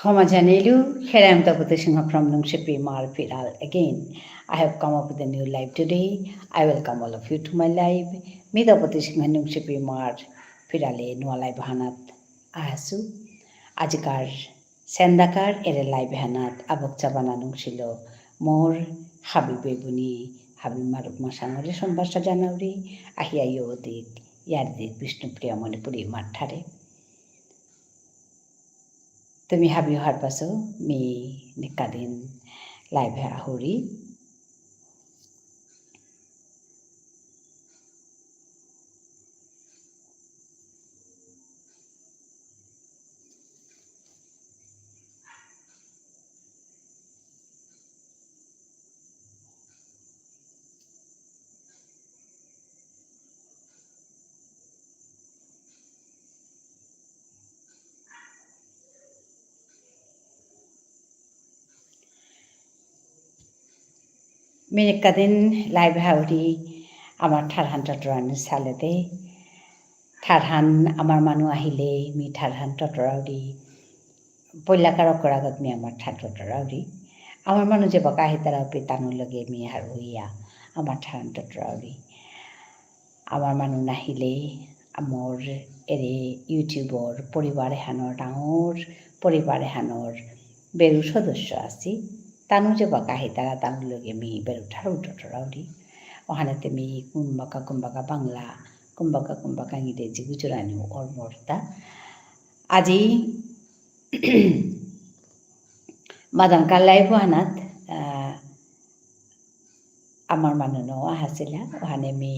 Homajanelu, here I am Tapati Singha from Nungshipi Mar Piral again. I have come up with a new live today. I welcome all of you to my live. Me Tapati Singha Nungshipi Mar Pirale Noa Live Hanat Ahasu. Ajikar Sendakar Ere Live Hanat Abok Chabana Nungsilo More Habibe Buni Habib Maruk Masangore Sombasa January Ahia Yodik Yardik Vishnu Priya Manipuri Mathare. Tumi have you heard paso me nikadin live ahuri. Me nikadin live ahuri amar tharhan totoran salete. Tharhan amar manu ahile mi tharhan totoraudi. Poilakar koragat mi amar thar totoraudi. Amar manu je baka hitara pitanu lage mi haruia amar tharhan totoraudi. Amar manu nahile amor ere YouTuber poribare hanor daor poribare hanor beru সদস্য আছি তানু যে বাকা হিতারা তানু লগে me বেরু ঠারু টটরাউরি ওহানেতে me কুম্বাকা Bangla কুম্বাকা ইংরেজি গুজরানি ওর মর্তা আজি মাদান কালাই বহানাত আমার মানুনো আহাছিলা ওহানে me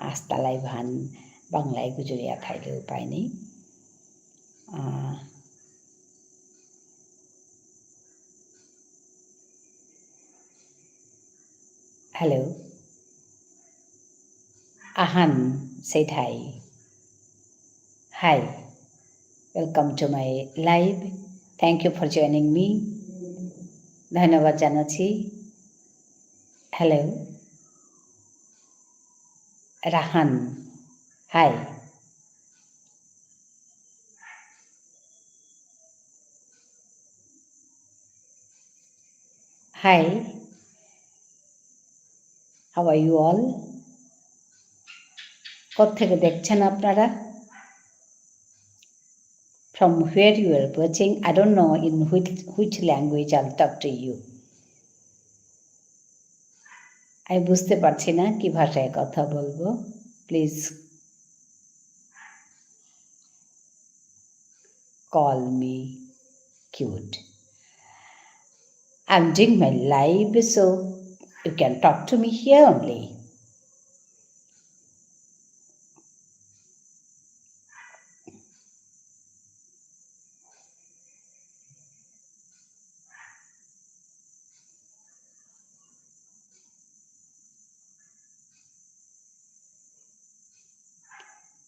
আস্তালাই ভান বাংলায় গুজরিয়া থাইলে উপায় নেই Hello. Ahan said hi. Hi. Welcome to my live. Thank you for joining me. ধন্যবাদ জানাচ্ছি Hello. Rahan. Hi. Hi. How are you all? কোত্থেকে দেখছেন আপনারা? From where you are watching, I don't know in which language I'll talk to you. আমি বুঝতে পারছি না কি ভাষায় কথা বলবো please call me cute. I'm doing my live so you can talk to me here only.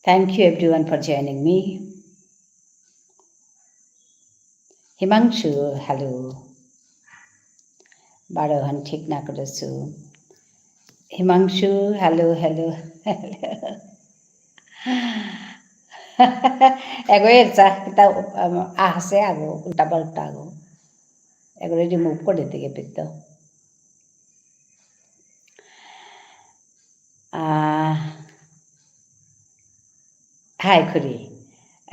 Thank you everyone for joining me. Himangshu, hello. Barohan ঠিক না করেছো হিমাংশু হ্যালো এগোয়ের চা তা আছে আগো উল্টা পাল্টা আগো এগুলো রিমুভ করে দিকে পেত হাই খুরি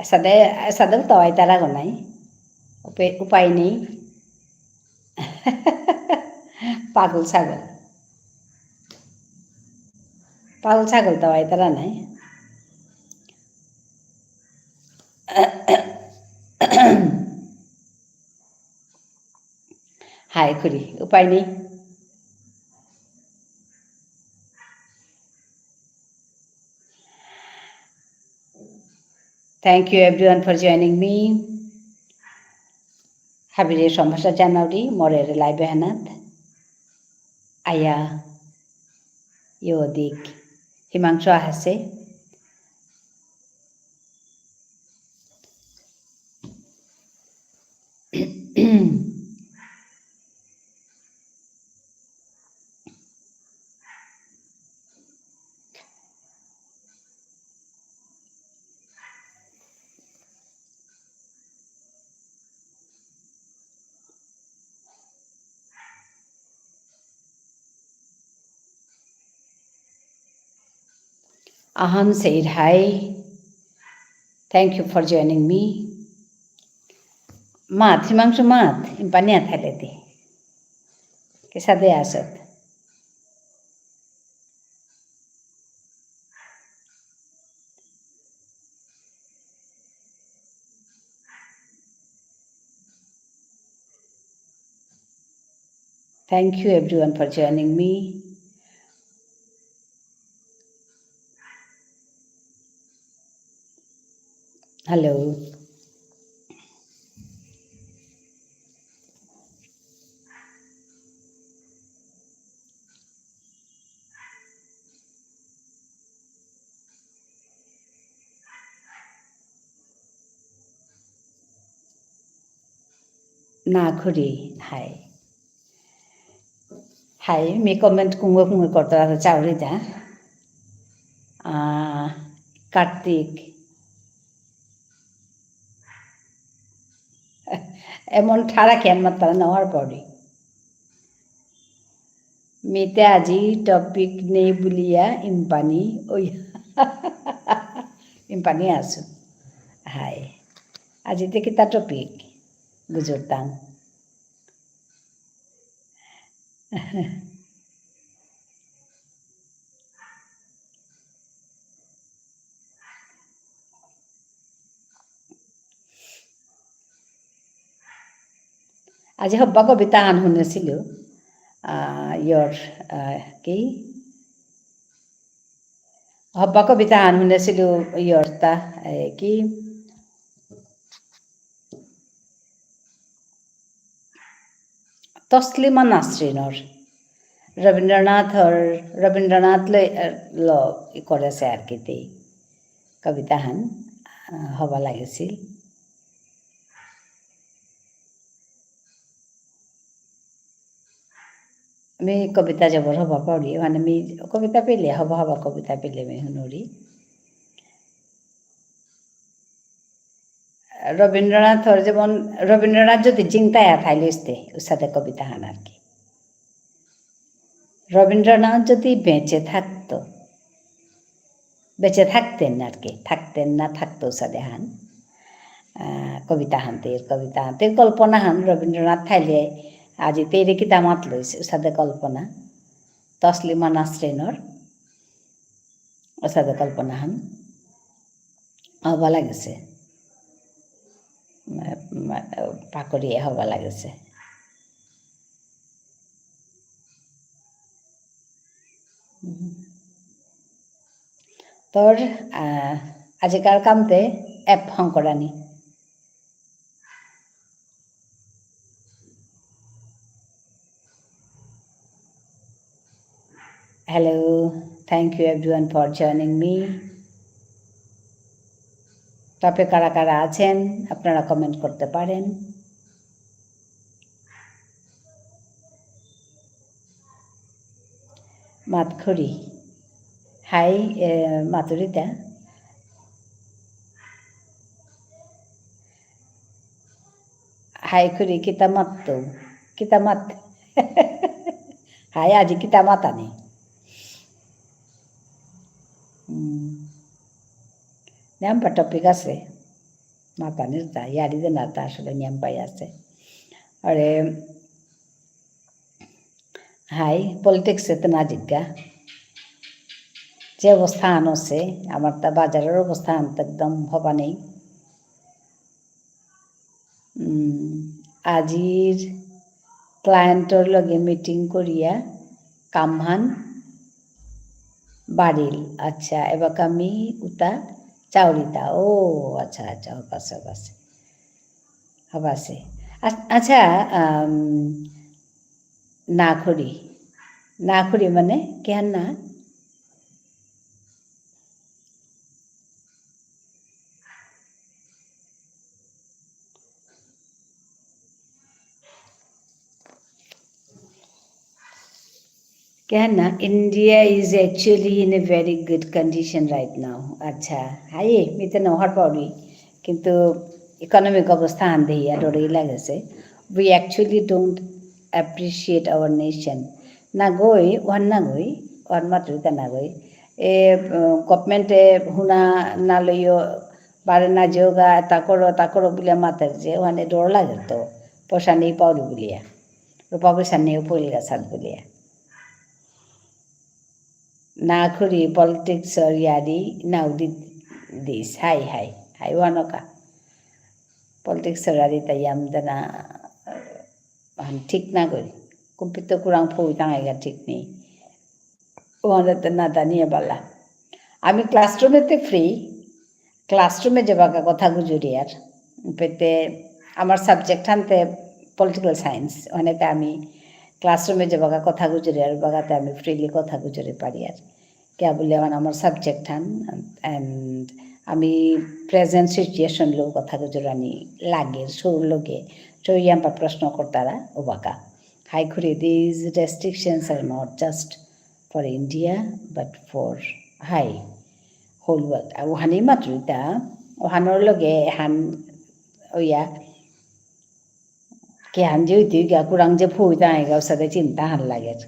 সাদে তাওয়াই তারা গো নাই উপায় নেই পাগল ছাগল তাওয়াই তারা নাই হাই খুরি উপায় নেই Thank you everyone for joining me. Habire Sombasa January, Morere Live Hanat. Aya Yodik Himangshu Ahase. Ahan said hi. Thank you for joining me. Mat, Himangsu Mat, impanya thaleti. Kesade asat. Thank you everyone for joining me. Hello. Nakhuri, hi. Hi, me comment kungo korta chauri da. Kartik. এমন ঠাড়া কেন মাত্রা নেওয়ার পরে মেতে আজি topic নেই বুলিয়া ইম্পানি ওই ইম্পানি আছো হাই আজি থেকে তা টপিক গুজরতাম আজি হব্বা কবিতা আন শুনেছিল ইয়র কি হব্বা কবিতা আন শুনেছিল ইয়র তা কি তসলিমা নাসরিনৰ রবীন্দ্রনাথ ল করেছে আর কি তে কবিতাহান হবা লাগিছিল আমি কবিতা যাবৰ হবা পাৰি মানে আমি কবিতা পেলে হবা কবিতা পেলে আমি শুনৰি রবীন্দ্রনাথর যেমন রবীন্দ্রনাথ যদি চিন্তায় থাইলিস্তে ওর সাথে কবিতা হান আর কি রবীন্দ্রনাথ যদি বেঁচে থাকতেন আর কি থাকতেন না থাকতো সাথে হান কবিতা হানতে কল্পনা হান রবীন্দ্রনাথ থাইলে আজি তেরে কিতা মাত লইছে সাথে কল্পনা তসলিমা নাসরিনৰ ওর সাথে কল্পনা হান হবা লাগিছে পাকৰিয়ে হবা লাগিছে তোর আজিকার কামতে এপ শংকৰাণী hello thank you everyone for joining me টপে কারা কারা আছেন আপনারা কমেন্ট করতে পারেন মাতখুরি হাই মাতুরিতা হাই খুরি কিতা মাত হাই আজি কিতা মাতানি ন্যাম্পা টপিক আছে মাতানির তা ইয়ারিদে না তা আসলে ন্যাম্পাই আছে আরে হাই পলিটিক্সে তো না জিজ্ঞা যে অবস্থা আনছে আমার তা বাজারের অবস্থা আনতে একদম হবা নেই আজির ক্লায়েন্টর লগে মিটিং করিয়া কামহান বাড়িল আচ্ছা এবার আমি উতা চাউরিতা ও আচ্ছা আচ্ছা হবাসে আচ্ছা না খড়ি মানে কেন না कहना India is actually in a very good condition right now. अच्छा हाय मी तो नहर पाउरी किंतु इकोनॉमिक अवस्था आंधे या डोरी लगे से we actually don't appreciate our nation ना गोई वन मात्र ना गोई এ গভর্নমেন্টে শুনা নালৈও বারে না যোগা তা করো বলে মাতের যে ওখানে ডর লাগে তো পয়সা নেই পাওরি বলিয়া রূপা পয়সা নেই পইল গাছাত বলিয়া না করি পলিটিক্স ইয়ারি নাও দিস হাই ওয়ানকা পলিটিক্স ইয়ারি তাই আমদানা ঠিক না করি কুম্পিত কুরাং ফৌ তাঙাইগা ঠিক নেই ওখানে না দানিয়ে বালা আমি ক্লাসরুমেতে ফ্রি ক্লাসরুমে যাবাকা কথা গুজরিয়ার পেতে আমার সাবজেক্ট হানতে পলিটিক্যাল সায়েন্স ওখানেতে আমি ক্লাসরুমে যাবাকা কথা গুজরিয়ার বাগাতে আমি ফ্রিলি কথা গুজরি পারি আর কে বলে আমার সাবজেক্ট হান অ্যান্ড আমি প্রেজেন্ট সিচুয়েশন লোক কথা গুজরানি লাগে সৌর লোকে চইয়াম্পা প্রশ্ন করতারা ও বাকা হাই ঘুরে these restrictions are not just for India but for হাই whole world. Ohani matruita, ohanor loge han oya ke han je uti ga kurang je phui ta ga usade chinta han lager.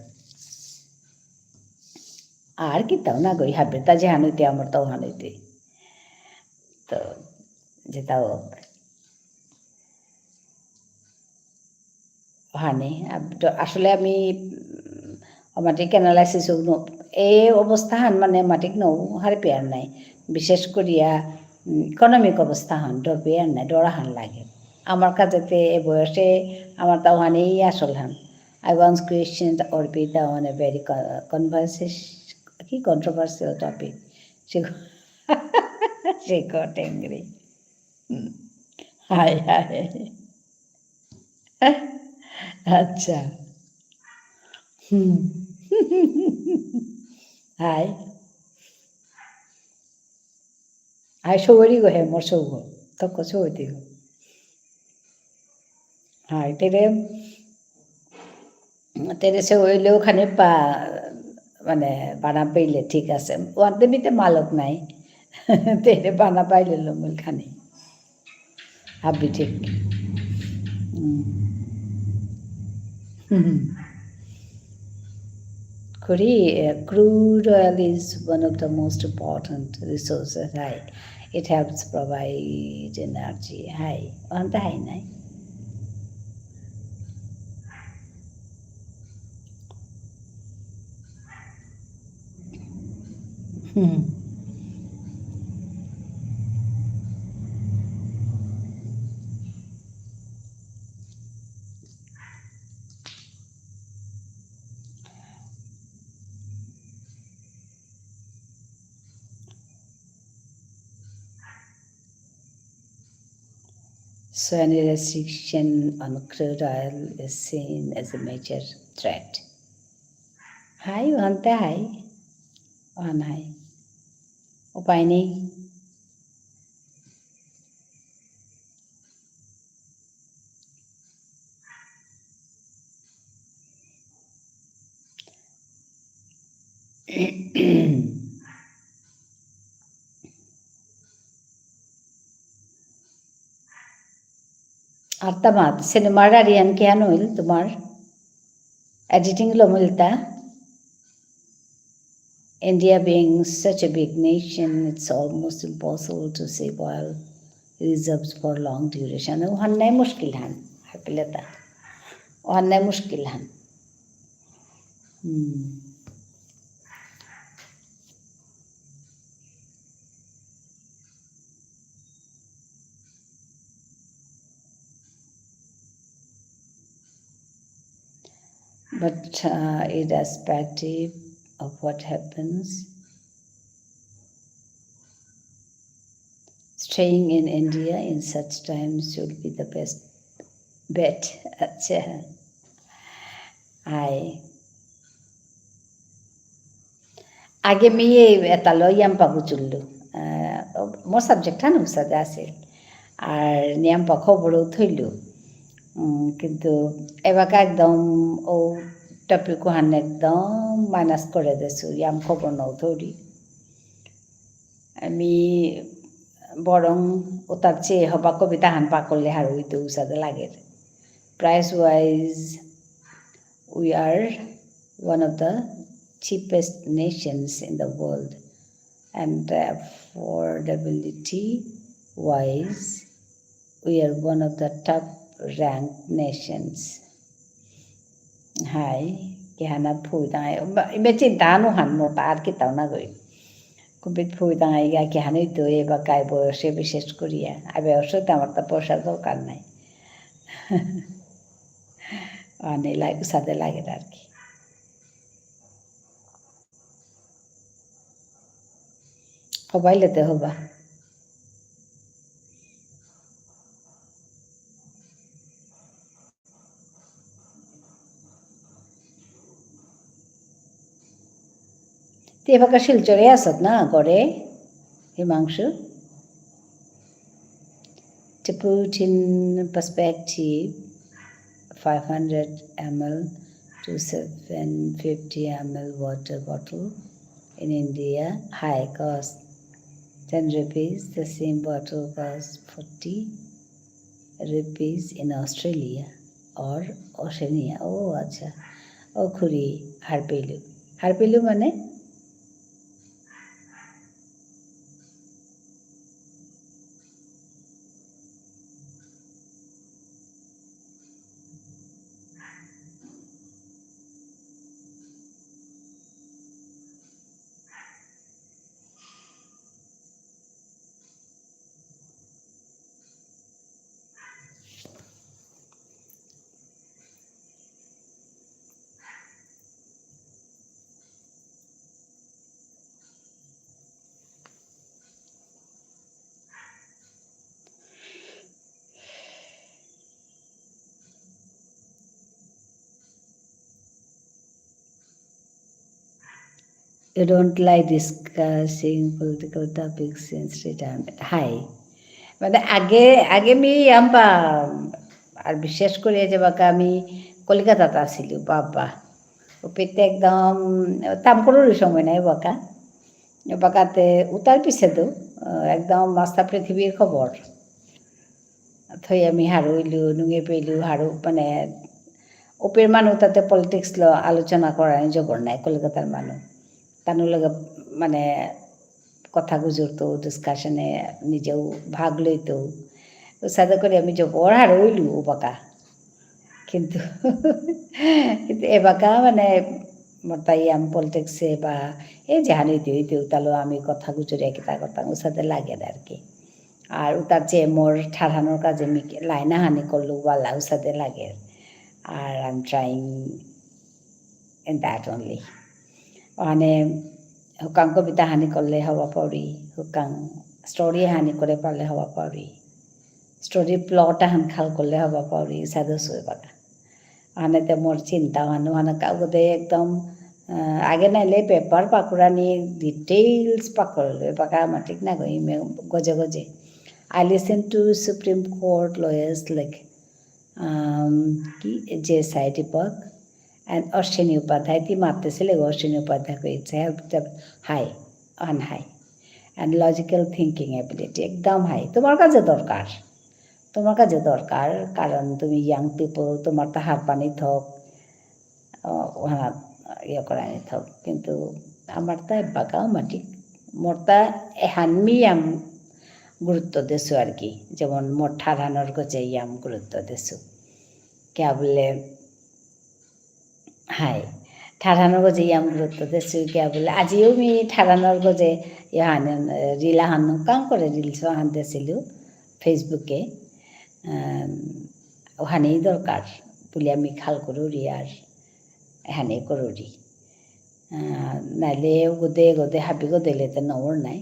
আর কি তাও না গই হাবে তা যে হানুইতে আমার তাও হানুইতে তো যেটাও হানে আসলে আমি মাটিক এনালাইসিস এই অবস্থা হান মানে মাটিক নৌ হারে পেয়ার নাই বিশেষ করিয়া ইকোনমিক অবস্থা হান ডর পেয়ার নাই ডরা হান লাগে আমার কাছেতে এ বয়সে আমার তাও হানেই আসল হান I once question Arpita on a very controversial topic she got angry hi আচ্ছা হাই সৌরি গো হে মোর সৌগ তক সৌতি গো হাই তেরে সে হইলেও খানে মানে বানা পাইলে ঠিক আছে ওয়াদেমিতে মালক নাই তেরে বানা পাইলে লমুল খানি হাবি ঠিক crude oil is one of the most important resources. It helps provide energy. Anta hai nai. So any restriction on crude oil is seen as a major threat. Hai, ante hai. Ohan hai. উপায় নেই আর তামাত সিনেমার আরিয়ান কেন হইল তোমার editing low মিলতা India being such a big nation, it's almost impossible to save oil reserves for long duration. ওহান নাই মুশকিল হান হাপিলেতা ওহান নাই মুশকিল হান But irrespective of what happens, staying in India in such times should be the best bet. Acha. আগে মেয়ে এটা লইয়াম পাবো চুল্লু মোর subject হান উসাদে আছে আর নিয়াম্পা খবরও থইল কিন্তু এবাকা একদম ও টপিক হান একদম মাইনাস করে দিয়েছো ইয়াম খবর নও থৌরি আমি বরং ও তার চেয়ে হবা কবিতা হান পা করলে হার হইতে উসাদে লাগে price wise we are one of the cheapest nations in the world and affordability wise, we are one of the top ranked nations. Hai kihanat phui tangai imagine tanu han mo tar ki tauna goi কুপিত ফুই দাঁড়াই গা কি হানুই তো এবার গায়ে বয়সে বিশেষ করিয়া আবে অবশ্য তো আমার তো পয়সার দরকার নাই অনেক সাথে লাগে আর কি সবাই লেতে হবা এবার শিলচরে আসত না করে Himanshu to put in perspective 500 ml to 750 ml water bottle in India high cost 10 rupees the same bottle costs 40 rupees in Australia or Oceania oh acha ও খুরি হারপেলু মানে You don't like discussing political topics since retirement. Hi. মানে আগে আমি আম্পা আর বিশেষ করে যে বাকা আমি কলিকাতাতে আসিল বাবা ওপেতে একদম তাম করার সময় নাই বাকাতে উতার পিছে তো একদম মাস্তা পৃথিবীর খবর থৈ আমি হারইলু নুঙে পেলু হারু মানে ওপের মানুষ তাতে পলিটিক্স আলোচনা করার জবর নাই কলকাতার মানুষ তানোর লগে মানে কথা গুজরতো ডিসকাশনে নিজেও ভাগ লইতো সাদা করে আমি জবর হারইলু ও বাকা কিন্তু এবাকা মানে তাই আমি পলিটিক্সে বা এই যে হইতে তাহলে আমি কথা গুজরে কিতা করতাম ওর সাথে লাগে আর কি আর তার চেয়ে মোর ঠাড়ানোর কাজে আমি লাইনা হানি করলো বা ওর সাথে লাগে আর I am trying in that only মানে হুকাং কবিতা হানি করলে হওয়া পারি হুকাং স্টোরি হানি করে পারলে হওয়া পারি স্টোরি প্লট হান খাল করলে হওয়া পারি সাদা শুয়ে পাকা আনেতে মোর চিন্তা হানো কাউকে একদম আগে নাইলে পেপার পাকুড়ানি ডিটেইলস পাকড়লে পাকা আমার ঠিক না গই গজে I listen to Supreme Court lawyers like J. Sai Deepak and Ashwini Upadhyay. Ti মারতেছিলে Ashwini Upadhyay কইছে হাই অন হাই and logical thinking ability একদম হাই তোমার কাছে দরকার কারণ তুমি ইয়াং পিপল তোমার তো হাত পানি থক ওহানা ইয়ে করানি থক কিন্তু আমার তা বাগাও মাটি মোরটা এহানমি আম গুরুত্ব দেছো আর কি যেমন মোর ঠাড়ানোর গজে ইয়াম গুরুত্ব দেছো কে বলে হাই ঠাড়ানোর গজে ইয়াম গুরুত্ব দেছো কে বলে আজিও আমি ঠাড়ানোর গজে ইহান রিলা হানো কাম করে রিলস হান দিয়েছিল ফেসবুকে ওখানেই দরকার বলে আমি খাল করুরি আর এখানেই করুরি নাইলে গদে হাবি গদেলে তো নওর নাই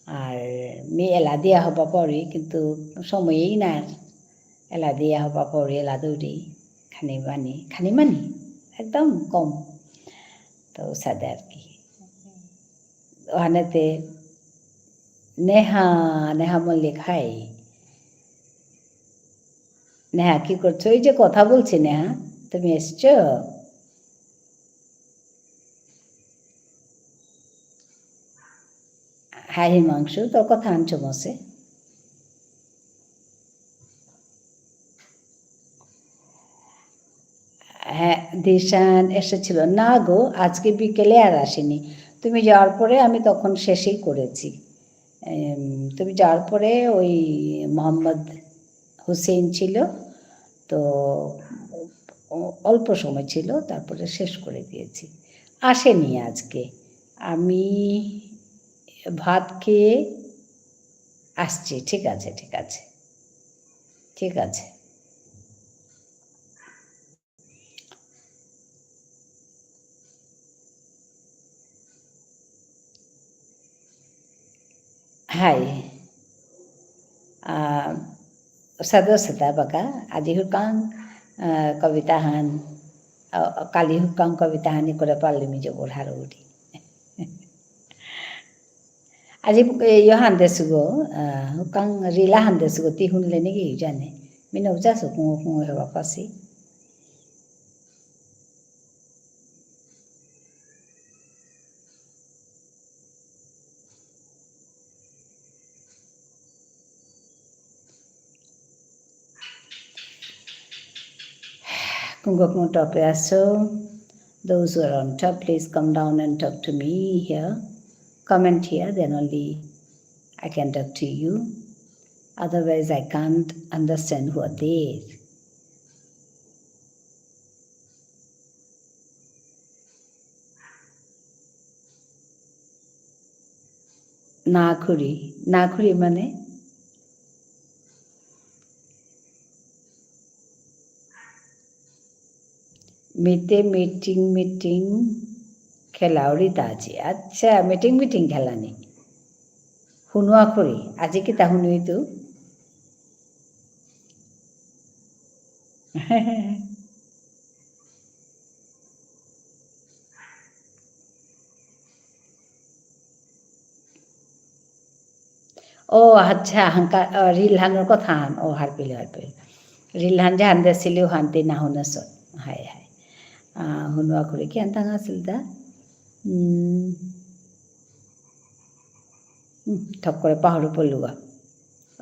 আর মি এলা দিয়া হবা পারি কিন্তু সময়ই না এলা দিয়া হবা পারি এলা দৌড়ি খানি মানি একদম কম তো সাদে আর কি ওখানেতে নেহা মল্লিক হাই নেহা কি করছো ওই যে কথা বলছি নেহা তুমি এসছো হ্যাঁ হিমাংশু তোর কথা আনছো মসে হ্যাঁ দিশান এসেছিল না গো আজকে বিকেলে আর আসেনি তুমি যাওয়ার পরে আমি তখন শেষেই করেছি। তুমি যাওয়ার পরে ওই মোহাম্মদ হুসেইন ছিল, তো অল্প সময় ছিল, তারপরে শেষ করে দিয়েছি। আসেনি আজকে, আমি ভাত খেয়ে আসছি। ঠিক আছে, ঠিক আছে, ঠিক আছে। Hai, sado seta baka আজি hukang kawitahan kali hukang kawitahan ni kore palli mi jo borharudi. আজি yo hande sugo hukang rila hande sugo ti hunle ni gi jane. Mino jaso kungo kungo hewa pasi. Kungo kungo top aso. Those who are on top, please come down and talk to me here. Comment here, then only I can talk to you. Otherwise, I can't understand who are there. নাখুরি, নাখুরি মানে মিতে meeting meeting খেলাউৰি তাজি। আচ্ছা, meeting meeting খেলানি শুনোৱা খুৰী আজি কিতা শুনোইতো। আচ্ছা হাংকা ৰিলহানৰ কথা হান হাৰপিলে হাৰপিলে ৰিলহান যে হান দেছিলিও শান্তি নাশুনেছ। হাই হাই শুনোৱা খুৰী কি আন আছিল দা ঠক করে পাহৰি পড়লুগা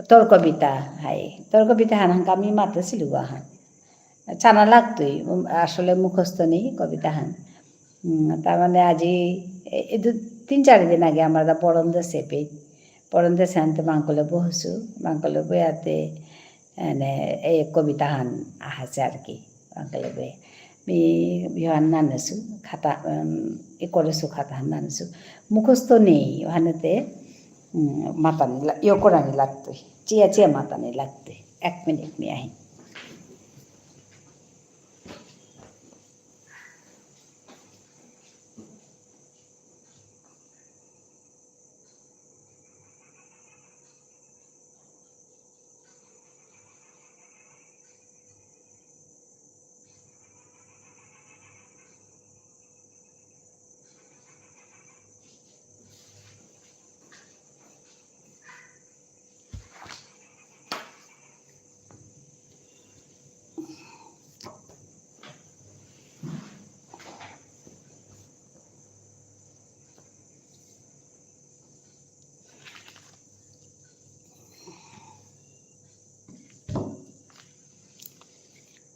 তোর কবিতা। হাই তোর কবিতা হান হাঙ্কা আমি মাতেছিলুগা হান জানা লাগতোই, আসলে মুখস্থ নেই কবিতা হান। তার মানে আজি এই 3-4 দিন আগে আমার পড়ন্দে চেপে পড়ন্দে সেনতে মাংকলে বহছু মাংকলে বয়াতে এনে এই কবিতা হান আহাছে আর কি মাংকলে বয়ে বিহান নানেছু খাতা ই করেছু খাতা হান নানেছু মুখস্থ নেই ওখানেতে মাতানি ইয়ে করানি লাগতোই চিয়া চিয়া মাতানি লাগতোই। 1 মিনিট নিয়ে আহি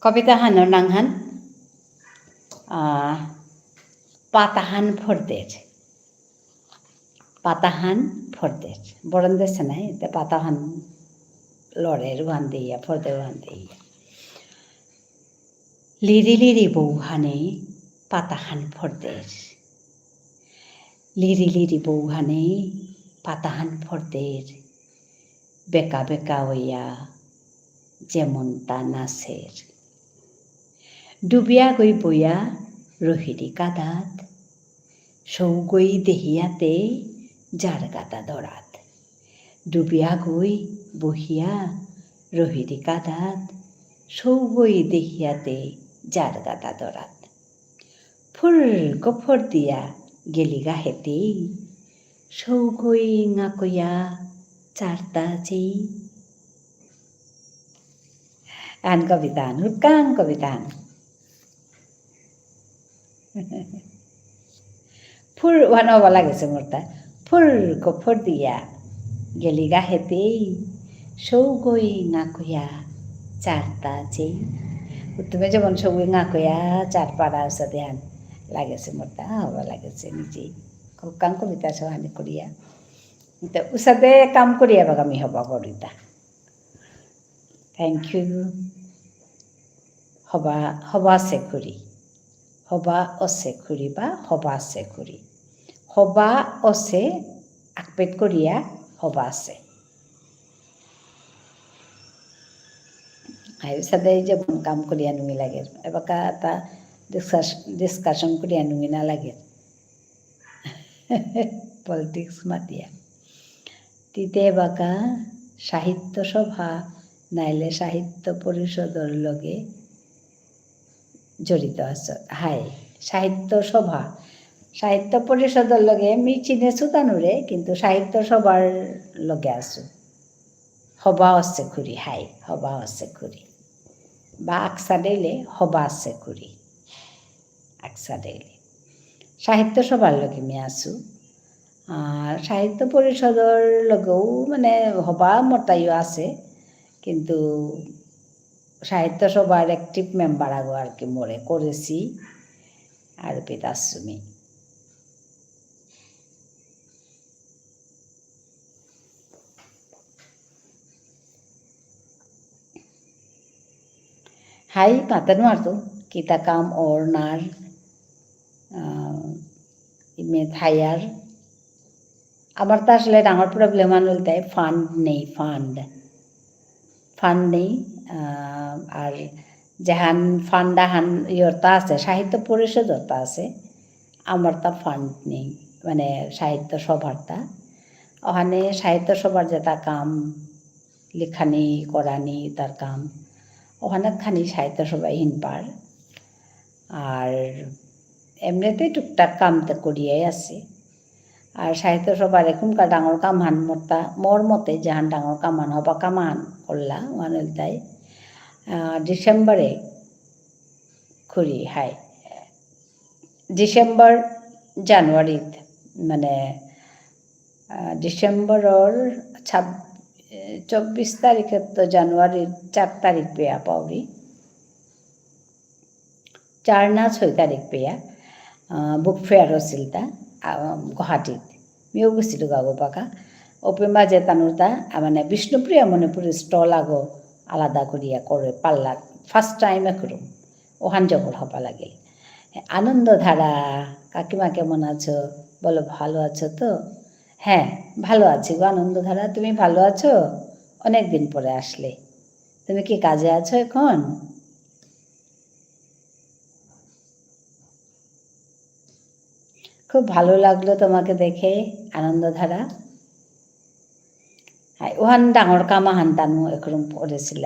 কবিতা হানোর নাংহান পাতাহান ফরদের পাতাহান ফরদের বরণ দেশে নাই পাতাহান লড়ের ওহান দিয়া ফরদের ওহান দিয়া লিরি লিরি বৌহানে পাতাহান ফরদের লিরি লিরি বৌহানে পাতাহান ফরদের বেকা বেকা হইয়া যেমন তা নাচের ডুবিয়া গই বইয়া রহিরি কাদাত সৌগই দেহিয়াতে যার গাতা দরাত ডুবিয়া গই বহিয়া রহিরি কাদাত সৌগই দেহিয়াতে যার গাতা দরাত ফুর গফর দিয়া গেলি গাহেতে সৌগইঙাকইয়া চারতা যেই আন কবিতান হুকাং কবিতান ফুর ওখানে হবা লাগেছে মোরটা ফুর গফর দিয়া গেলি গাহেতেই সৌগই নাকইয়া চারতা যেই তুমি যেমন সৌগই নাকইয়া চার পাড়া আছে ধ্যান লাগেছে মোরটা হবা লাগেছে নিজেই काम करिता छ हानि करिया त उसादे काम करिया बघा मी हबा करिता थैंक यू हबा हबा से करी हबा असे करी बा हबा से करी हबा असे আকপেট করিয়া হবা আছে আই সাথে যেমন কাম করিয়া নুমি লাগে এবাকা তা ডিসকাশন করিয়া নুমি না লাগে পলিটিক্স মাতিয়া তিতে এবাকা সাহিত্য সভা নাইলে সাহিত্য পরিষদর লগে জড়িত আছে হাই সাহিত্য সভা সাহিত্য পরিষদর লগে মি চিনেছো তানুরে কিন্তু সাহিত্য সভার লগে আছো হবা আছে খুরি হাই হবা আছে খুরি বা আকসা দিলে হবা আছে খুরি আকসা দিলে সাহিত্য সভার লগে মি আছো আর সাহিত্য পরিষদর লগেও মানে হবা মতাইও আছে কিন্তু সাহিত্য সভার অ্যাক্টিভ মেম্বার আগো আর কি মরে করেছি আর পেতাসুমি হাই মাতানো আর তো কিতা কাম ওর নার ইমে থাইয়ার আমার তো আসলে ডাঙর প্রবলেম আনলতে ফান্ড নেই ফান্ড নেই আর যেহান ফান্ডাহান ইয়রতা আছে সাহিত্য পরিষদতা আছে আমার তা ফান্ড নেই মানে সাহিত্য সভারটা ওখানে সাহিত্য সভার যেটা কাম লেখানি করানি তার কাম ওখানে খানি সাহিত্য সভায় হিনপার আর এমনিতেই টুকটাক কামটা করিয়াই আছে আর সাহিত্য সভার এখনকার ডাঙর কামহান মোর মতে যাহান ডাঙর কামহান হবা কামহান করলা ওয়ান তাই ডিসেম্বরে খুরি হাই ডিসেম্বর জানুয়ারিত মানে ডিসেম্বরের 24 তারিখে তো জানুয়ারির 4 তারিখ পেয়া পাওরি 4 না 6 তারিখ পেয়া বুক ফেয়ার হছিল তা গুৱাহাটীত মিও গেছিলো গাগো পাকা ওপে মাঝে তানুরতা মানে বিষ্ণুপ্রিয়া মণিপুর স্টল আগো আলাদা করিয়া করে পাল্লা ফার্স্ট টাইমে করুম ওখান জবর হবা লাগে আনন্দধারা কাকিমা কেমন আছো বলো ভালো আছো তো হ্যাঁ ভালো আছি গো আনন্দধারা তুমি ভালো আছো অনেক দিন পরে আসলে তুমি কি কাজে আছো এখন খুব ভালো লাগলো তোমাকে দেখে আনন্দধারা ওহান ডাঙর কামাহান তানু একরম করেছিল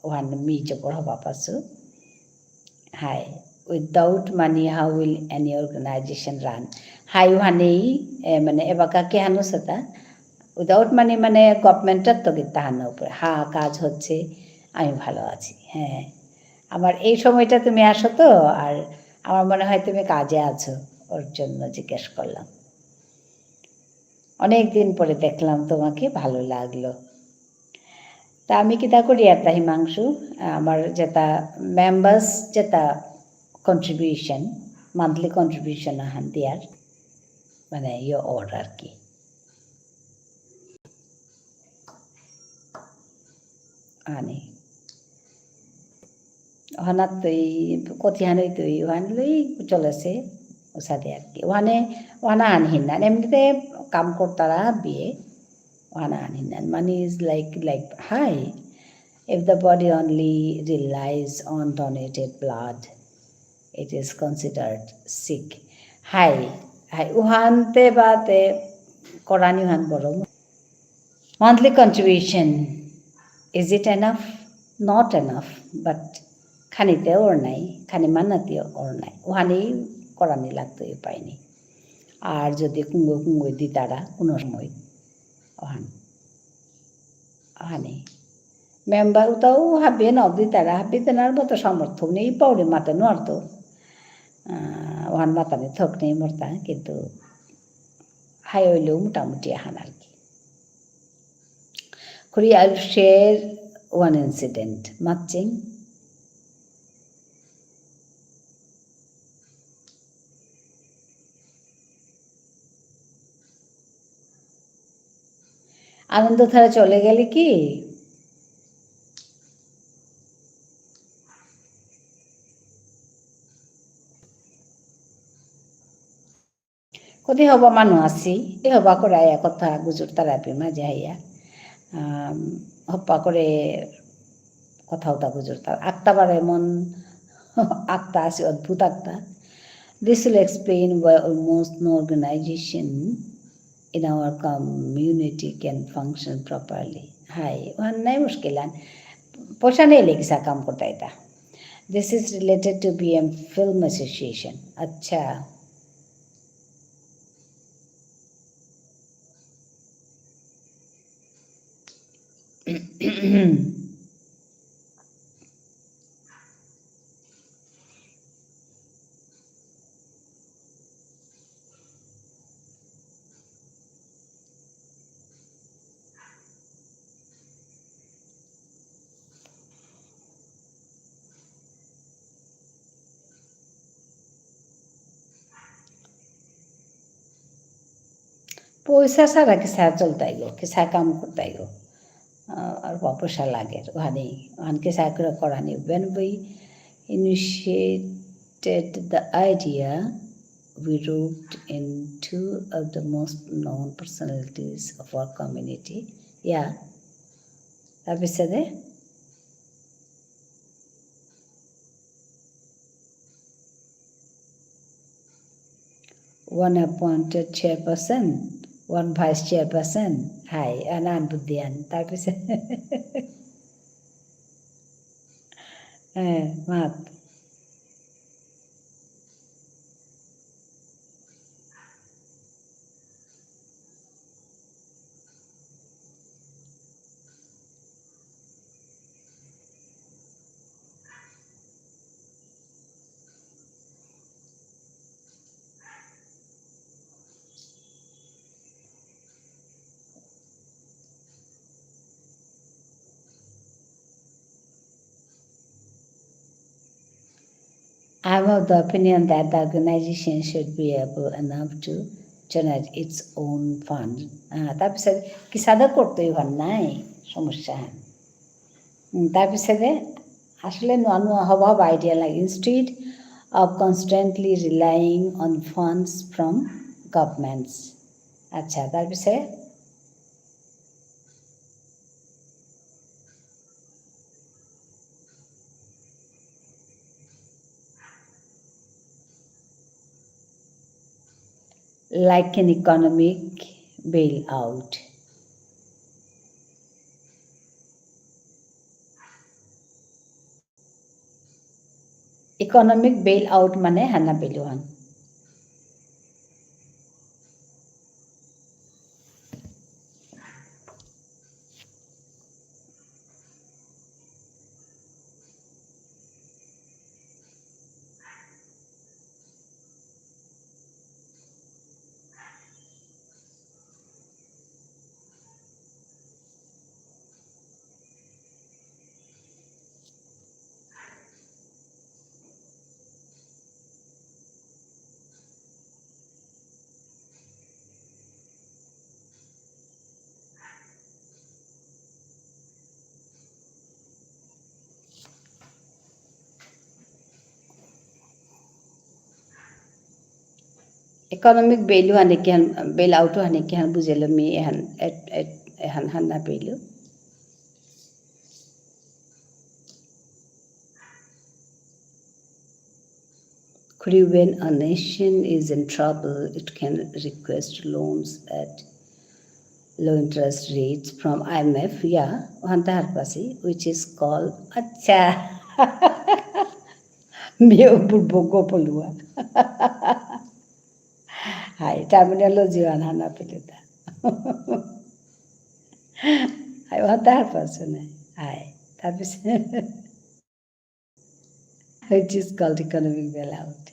ওহান মি জবর হবা পাছো হাই without money how will any organisation run হাই ওহানেই মানে এবাকা কে হানো সেটা উইদাউট মানি মানে গভর্নমেন্টের তো তাহানো উপরে কাজ হচ্ছে আমি ভালো আছি হ্যাঁ আমার এই সময়টা তুমি আসো তো আর আমার মনে হয় তুমি কাজে আছো ওর জন্য জিজ্ঞেস করলাম অনেক দিন পরে দেখলাম তোমাকে ভালো লাগলো তা আমি কিতা করি এটা হিমাংশু আমার যেটা মেম্বার্স যেটা কন্ট্রিবিউশন মান্থলি কন্ট্রিবিউশন আহান দিয়ার মানে ইয়ে ওর আর কি আনি ওখানাত তুই কতিহানই তুই ওখান লই চলেছে ওসাদে আর কি ওখানে আনহিনান এমনিতে কাম করতারা বিয়ে ওখানে আনহিনান মানে ইজ লাইক হাই if the body only relies on donated blood it is considered sick হাই উহানতে বাতে করানি উহান বড় monthly contribution is it enough not enough but খানিতে ওর নাই খানি মান্নাতিও ওর নাই ওখানেই করানি লাগতো উপায় নেই আর যদি কুঙ্গো দিতারা কোনো সময় ওখানে মেম্বার ওটাও হাবিয়ে নব দিতারা হাবি তেনার মতো সামর্থ্য নেই পাউরে মাতে নড়তো ওখান মাতানে থক নেই মরতা কিন্তু হাই হইলেও মোটামুটি এখান আর কি করি আই শেয়ার ওয়ান ইনসিডেন্ট মাতচিং আনন্দধারা চলে গেলে কি কদি হবা মানুহ আছি এই হবা করে আয়া কথা গুজুর তারাপি মাঝে আইয়া হপ্পা করে কথা হতা গুজুর তার আক্তাবার এমন আক্তা আছে অদ্ভুত আক্তা This will explain why almost no organization in our community can function properly. Hi, वहाँ नहीं मुश्किल है पैसा नहीं लेके सा काम करता है था This is related to BM Film Association. अच्छा पैसा सारा किसा चलता ही हो किसा काम करता ही हो और पैसा लागे वहाँ किसा करा नहीं when we initiated the idea we wrote in two of the most known personalities of our community yeah তাৰপিছতে one appointed chairperson one vice chairperson hi anan buddhian তাৰপিছত মাত I'm of the opinion that the organization should be able enough to generate its own fund. তাৰপিছত কি সাদা করতেই ভাল নাই সমস্যা তাৰপিছতে আসলে নোয়া নোয়া হবা আইডিয়া লাগে instead of constantly relying on funds from governments. আচ্ছা তাৰপিছে like an economic bailout. Economic bailout মানে হানা পেলুহান economic value hane kihan bail out hane kihan bujelo mi ehan hanna pelu when a nation is in trouble it can request loans at low interest rates from IMF yeah hanta harpasi which is called acha meu burbogo polua hi terminology hana pelu ta I hanta harpasi na hi তাৰপিছত which is called economic bailout.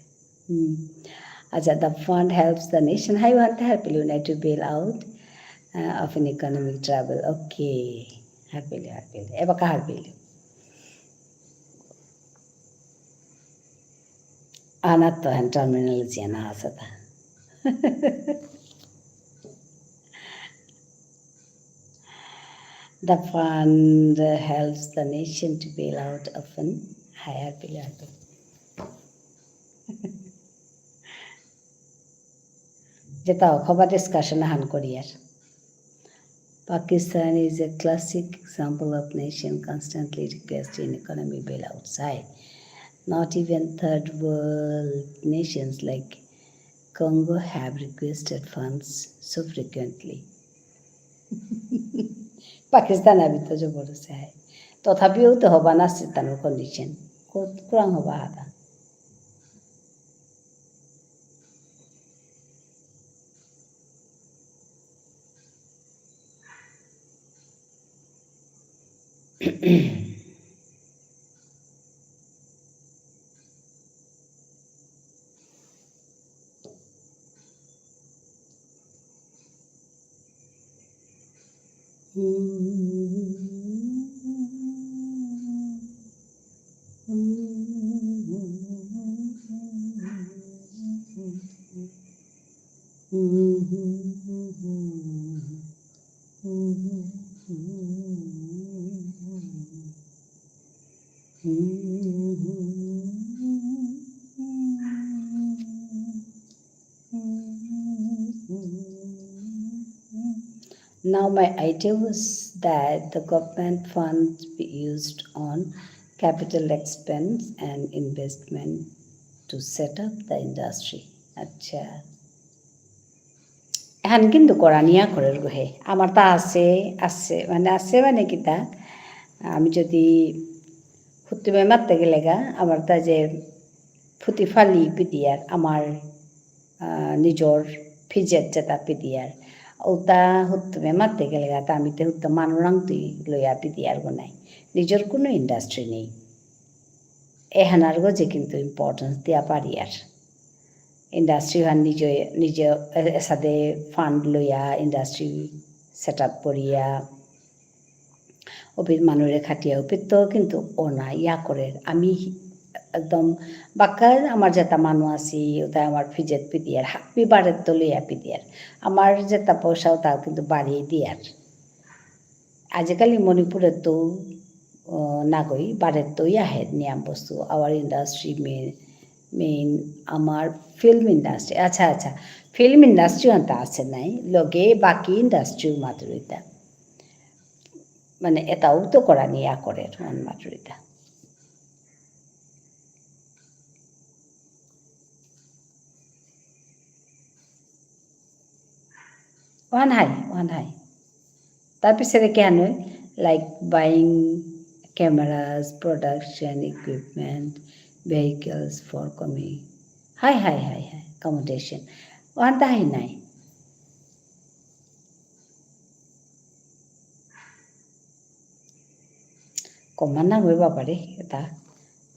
Acha, the fund helps the nation. How you want to help you to bail out of an economic trouble? Okay, happily. Eba ka happily. Anat to han terminology na asata. The fund helps the nation to bail out often higher below. যেটাও খবর discussion হান করিয়ার Pakistan is a classic example of nation constantly requesting economic bailout. Not even third world nations like Congo have requested funds so frequently. Pakistan abhi to jo bolo se hai. তথাপিও তো হবা না তানোর condition কোরআন হবা হাদা Now my idea was that the government funds be used on capital expense and investment to set up the industry. আচ্ছা এখন কিন্তু করা নিয়া করার গোহে আমার তা আছে আছে মানে কিতা আমি যদি ফুটিমে মারতে গেলে গা আমার তা যে ফুটি ফালি পিদিয়ার আমার নিজর ফিজেট যেটা পিদিয়ার ওটা হুত্তমে মারতে গেলে গা তা আমি তো হুত্তম মানুরাং তুই লইয়া পিদিয়ার গো নাই নিজের কোনো ইন্ডাস্ট্রি নেই এহানার গো যে কিন্তু ইম্পর্টেন্স দিয়া পারি আর ইন্ডাস্ট্রি হান নিজে সাথে ফান্ড লইয়া ইন্ডাস্ট্রি সেট আপ করিয়া অফিস মানুষের খাটিয়া অফিস তো কিন্তু ও না ইয়া করে আমি একদম বাক্কা আমার যেটা মানুষ আছি ওটা আমার ফিজেত পিদিয়ার হাপি বাড়ের তো লইয়া পিদিয়ার আমার যেটা পয়সাও তাও কিন্তু বাড়িয়ে দিয়ার আজিকালি মণিপুরের তো নাগই বাড়ের তো আহে নিয়াম বস্তু আওয়ার ইন্ডাস্ট্রি মেইন আমার ফিল্ম ইন্ডাস্ট্রি আচ্ছা ফিল্ম ইন্ডাস্ট্রি আনতে আছে নাই লগে বাকি ইন্ডাস্ট্রিও মাধুরিতা মানে এটাও তো করা নিয়া করে মন মাধুরিতা ওয়ান হাই তার পিছনে কেন like buying cameras, production equipment, vehicles for coming. Hi, accommodation. One তাই নাই কমান না হইব পারে এটা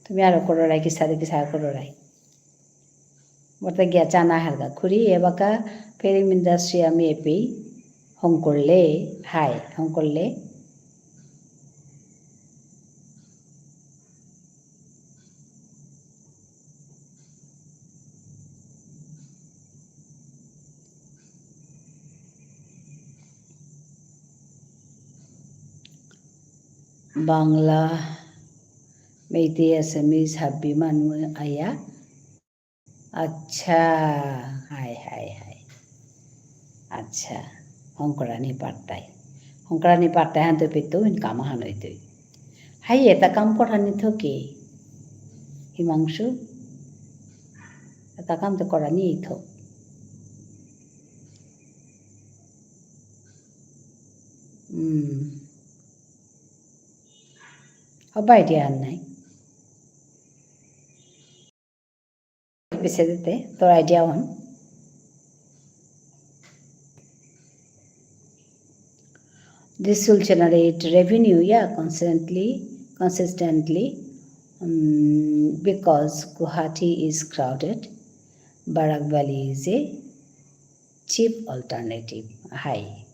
তুমি আরো করো রাই কি সার করো রাই মতে গিয়া চানা হারগা খুরি এবাকা ফিল্ম ইন্ডাস্ট্রি আমি এপি হং করলে বাংলা মেইতে আসামিজ হাব্বি মানুষ আয়া আচ্ছা হাই আচ্ছা হংকরানি পারতাই হান তো পেতো কাম হান হইতই হাই এটা কাম করানি থকে হিমাংশু এটা কাম তো করানি থক হবা আইডিয়া হান নাই পিছে দিতে তোর আইডিয়া হন This will generate revenue, consistently, because Guwahati is crowded. Barak Valley is a cheap alternative. Hi.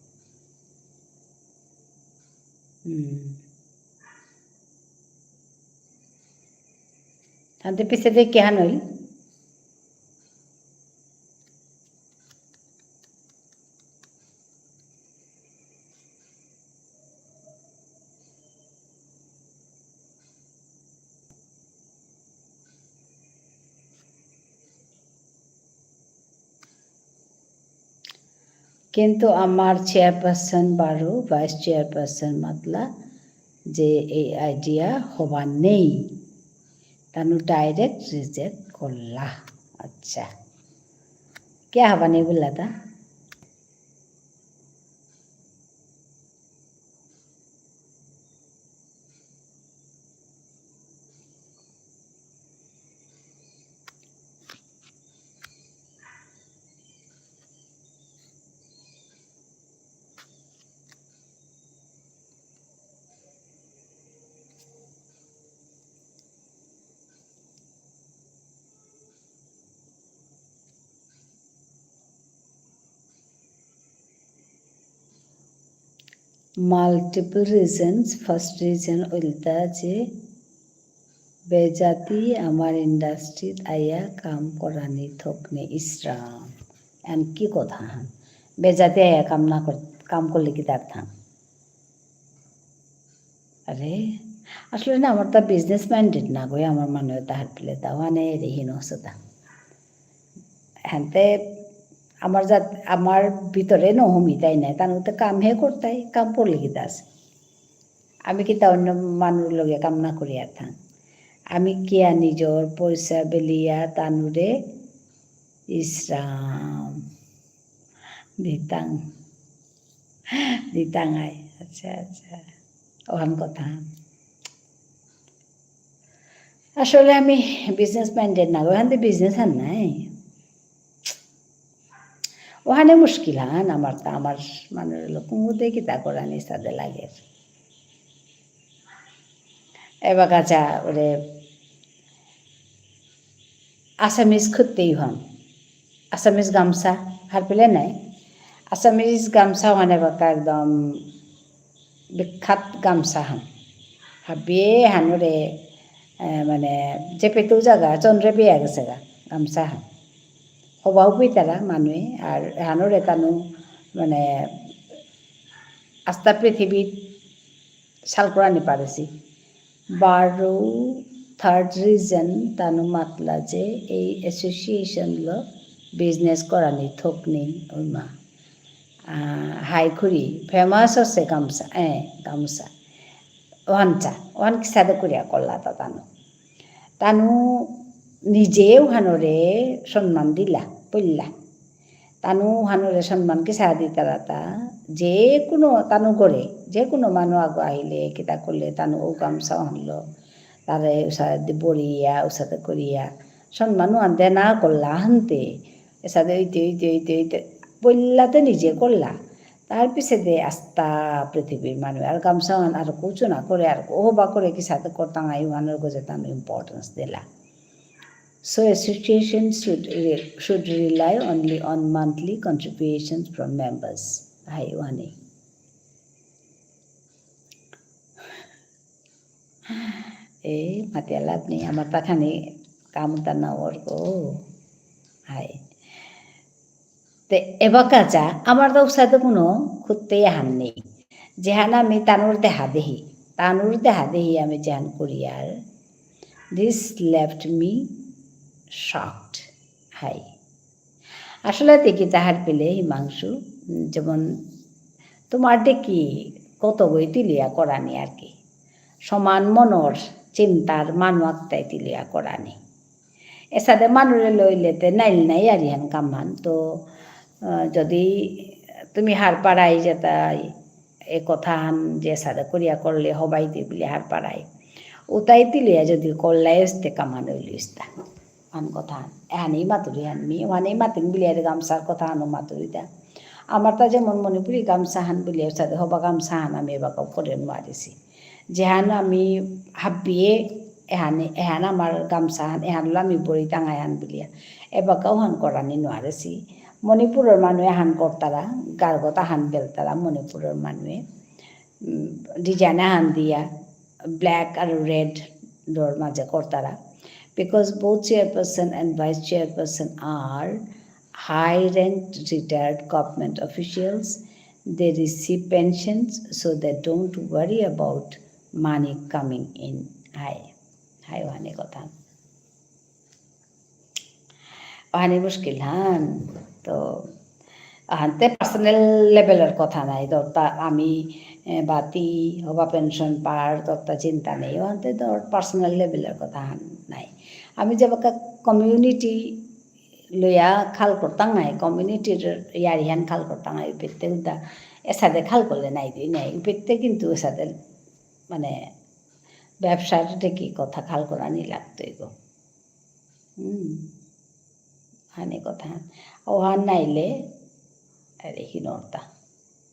Hante piche de kya noil? কিন্তু আমার চেয়ারপারসন বারো ভাইস চেয়ারপারসন মাতলা যে এই আইডিয়া হবার নেই তানু ডাইরেক্ট রিজেক্ট করলা। আচ্ছা কে হবা নেই বললা তা? Multiple reasons. ফার্স্ট রিজন ওইটা যে বেজাতি আমার ইন্ডাস্ট্রিত আইয়া কাম করানি থকনে ইসরাম। এন কি কথা হান বেজাতি আইয়া কাম না কাম করলে কি তার থাম? আরে আসলে না আমার তা বিজনেস মাইন্ডেড না গো আমার মনে তাহার পেলে তা মানে রেহিন হসতা হ্যান্তে আমার আমার ভিতরে নহমি তাই নাই তার তো কাম হে করতাই কাম করলে কি তাস আমি কি তা অন্য মানুষ লগে কাম না করি আর থাক আমি কিয়া নিজর পয়সা বেলিয়া তানুরে ইসরাম দিতাং দিতাঙাই। আচ্ছা আচ্ছা ওহান কথা আসলে আমি বিজনেস মাইন্ডেড না ওখান থেকে বিজনেস আর নাই ওখানে মুশকিল হান আমার তা আমার মানে কুমুদে কি তা করানি সাদে লাগে এবার কাঁচা ওরে আসামিজ খুঁজতেই হন আসামিজ গামছা হার পেলে নাই আসামিজ গামছা ওখানে বাকা একদম বিখ্যাত গামছা হান হাবিয়ে হানুরে মানে যে পেতেও জাগা চন্দ্রে বিয়া গেছে গা গামছা হান হবাও পই তারা মানুহে আর হানুরে তানু মানে আস্থা পৃথিবীত সাল করানি পারেছি বারো থার্ড রিজন তানু মাতলা যে এই অ্যাসোসিয়েশনগুলো বিজনেস করানি থকনি ওইমা হাইখুরি ফেমাস হচ্ছে গামছা গামছা ওহানচা ওহান কি সাদে করিয়া করলা তা তানু তানু নিজে ওহানরে সম্মান দিলা পড়লা তানু ওহানরে সম্মান কি সারা দিতারা তা যে কোনো তানু করে যে কোনো মানুষ আগ আহিলে কিতা করলে তানু ও গামছা আনলো তারে সাথে বড়িয়া ওর সাথে করিয়া সম্মানও আনতে না করলা হানতে এর সাথে ওইতে ওইতে ওইতে ওইতে বললাতে নিজে করলা তার পিছে দে আস্তা পৃথিবীর মানুষ আর গামছা আর কুচু না করে আর ও বা করে কি সাথে করতাম আই ওয়ানের গোজে তানু ইম্পর্টেন্স দিলা। So associations should rely only on monthly contributions from members. Hai wani. Mati alat ni amar takhani kamu tanah orko. Hai. তে এবাকাচা আমার তো সাথে কোনো খুঁজতেই হান নেই যেহান আমি তানুর দেহা দেহি আমি যেহান করি আর দিস লেফট মি শকড। হাই আসলে দেখি তাহার পেলে হিমাংশু যেমন তোমার দেখি কত বই তিলিয়া করানি আর কি সমান মনর চিন্তার মানুয়াক্তায় তিলিয়া করানি এর সাথে মানুরে লইলেতে নাইল নাই আর ইহান কামান তো যদি তুমি হার পাড়াই যেতাই এ কথা হান যে সাথে করিয়া করলে হবাই দি বলে হার পাড়াই ওটাই তিলিয়া যদি করলাই আসতে কামান হইলিস্তা আন কথা এহানেই মাতুরি আনমি ওখানেই মাতিন বিলিয়ার গামছার কথা আনো মাতুরিটা আমার তা যেমন মণিপুরি গামছা হান বিলিয়ার সাথে হবা গামছা হান আমি এবাকাও করে মারিছি যেহান আমি হাবিয়ে এহান আমার গামছা হান এহানলো আমি বড়ি টাঙাই হান বিলিয়া এবাকাও হান করানি নোৱারেছি মণিপুরের মানুহে হান করতারা গার্গতা হান বেলতারা মণিপুরের মানুহে ডিজাইনে হান দিয়া ব্ল্যাক আর রেড ডোর মাঝে করতারা because both chairperson and vice chairperson are high-ranked retired government officials. They receive pensions, so they don't worry about money coming in. Hi, ওখানে কথা ওখানে মুশকিল হান তো আহান্তে পার্সোনাল লেভেলের কথা নাই দরটা আমি বাতি হবা পেনশন পার দরটা চিন্তা নেই ওহান্তে ধর পার্সোনাল লেভেলের কথা নাই আমি যে কমিউনিটি লইয়া খাল করতাম নাই কমিউনিটির ইয়ারিহান খাল করতাম নাই উপেতে উদা এসাদে খাল করলে নাই দিই নাই উপেতে কিন্তু এসাদে মানে ব্যবসার দেখি কথা খাল করানি লাগতোই গো হানি কথা ওহান নাইলে আরে হিনর্তা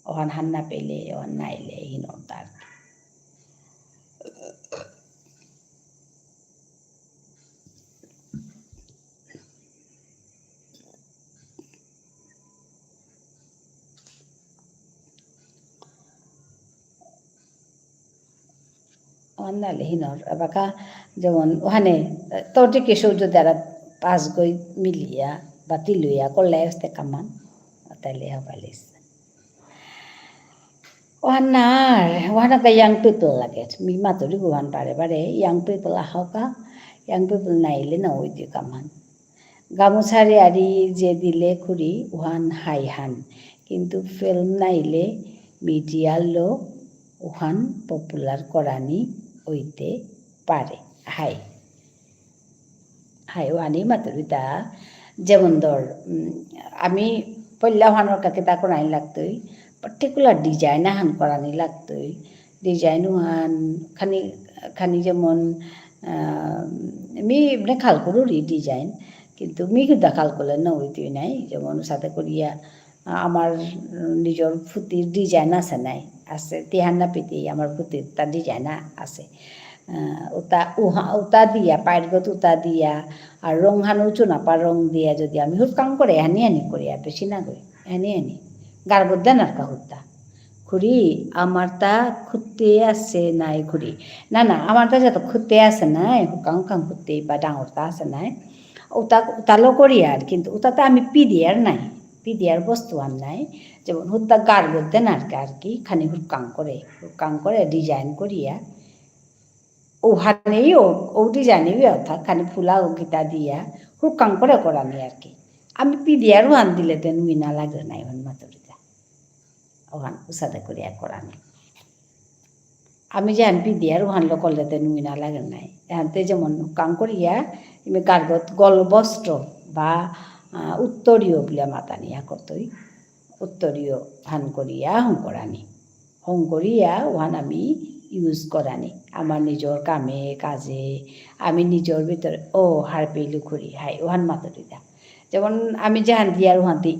ওহান হান্না পেলে ওহান নাইলে হিনর্তা আর ওহান নাইলে হিনর বাকা যেমন ওখানে তোর যে সূর্য দ্বারা পাঁচ গই মিলিয়া বা তিলুইয়া করলে আসতে কামান তাইলে হবালিস ওহান নার ওহান একটা ইয়াং পিপল লাগে মি মাতুরি গুহান বারে বারে ইয়াং পিপল আহকা ইয়াং পিপল নাইলে না ওই দিয়ে কামান গামোছারি আরি যে দিলে খুরি ওহান হাই হান কিন্তু ফিল্ম নাইলে মিডিয়ার লোক ওহান পপুলার করানি হইতে পারে হাই হাই ওহানি মাতুরিতা যেমন ধর আমি পল্লা ওহানোর কাকে তা করানি লাগতোই পার্টিকুলার ডিজাইন হান করানি লাগতোই ডিজাইন ওহান খানি খানি যেমন মি এমনি খাল করুরি ডিজাইন কিন্তু মি কিন্তু খাল করলে না হইতেই নাই যেমন সাথে করিয়া আমার নিজের ফুটির ডিজাইন আছে নাই আছে তিহান্না পিতি আমার ফুটির তার ডিজাইন আছে ওটা উতা দিয়া পায়েরগত উতা দিয়া আর রং হানো চুনাপা রং দিয়া যদি আমি হুটকাং করে হানি হানি করি আর বেশি না করি হানি হানি গার বদ্দা নারকা হুত্তা খুড়ি আমার তা খুঁতে আছে নাই খুড়ি না না আমার তা যত খুঁতে আছে নাই হুকাং হুকাং খুঁতে বা ডাঙরটা আছে নাই ওটা ওটালো করি আর কিন্তু ওটাতে আমি পিদিয়ার নাই পিদিয়ার বস্তু আর নাই যেমন হুত্তা গার বলতে নারকে আর কি খানি হুকাং করে ডিজাইন করিয়া ওহানেই ও ডিজাইনেই অর্থাৎ খানি ফুলা ও গীতা দিয়া হুকাং করে করানি আর কি আমি পিদিয়ারও আন দিলে তেন মিনা লাগে নাই ওখান মাতুরিটা ওখান উসাদে করিয়া করানি আমি যে আনপি দিয়ার ওহানলো করলে তেন মিনা লাগে নাই এহানতে যেমন হুকাং করিয়া এমনি গার্গত গলবস্ত্র বা উত্তরীয় বলে মাতানিয়া কতই উত্তরীয় হান করিয়া হং করিয়া ওহান আমি ইউজ করানি আমার নিজের কামে কাজে আমি নিজের ভিতরে ও হার পেলু করি হাই ওহান মাতুরিদা যেমন আমি যেহান দিয়ার ওহানতে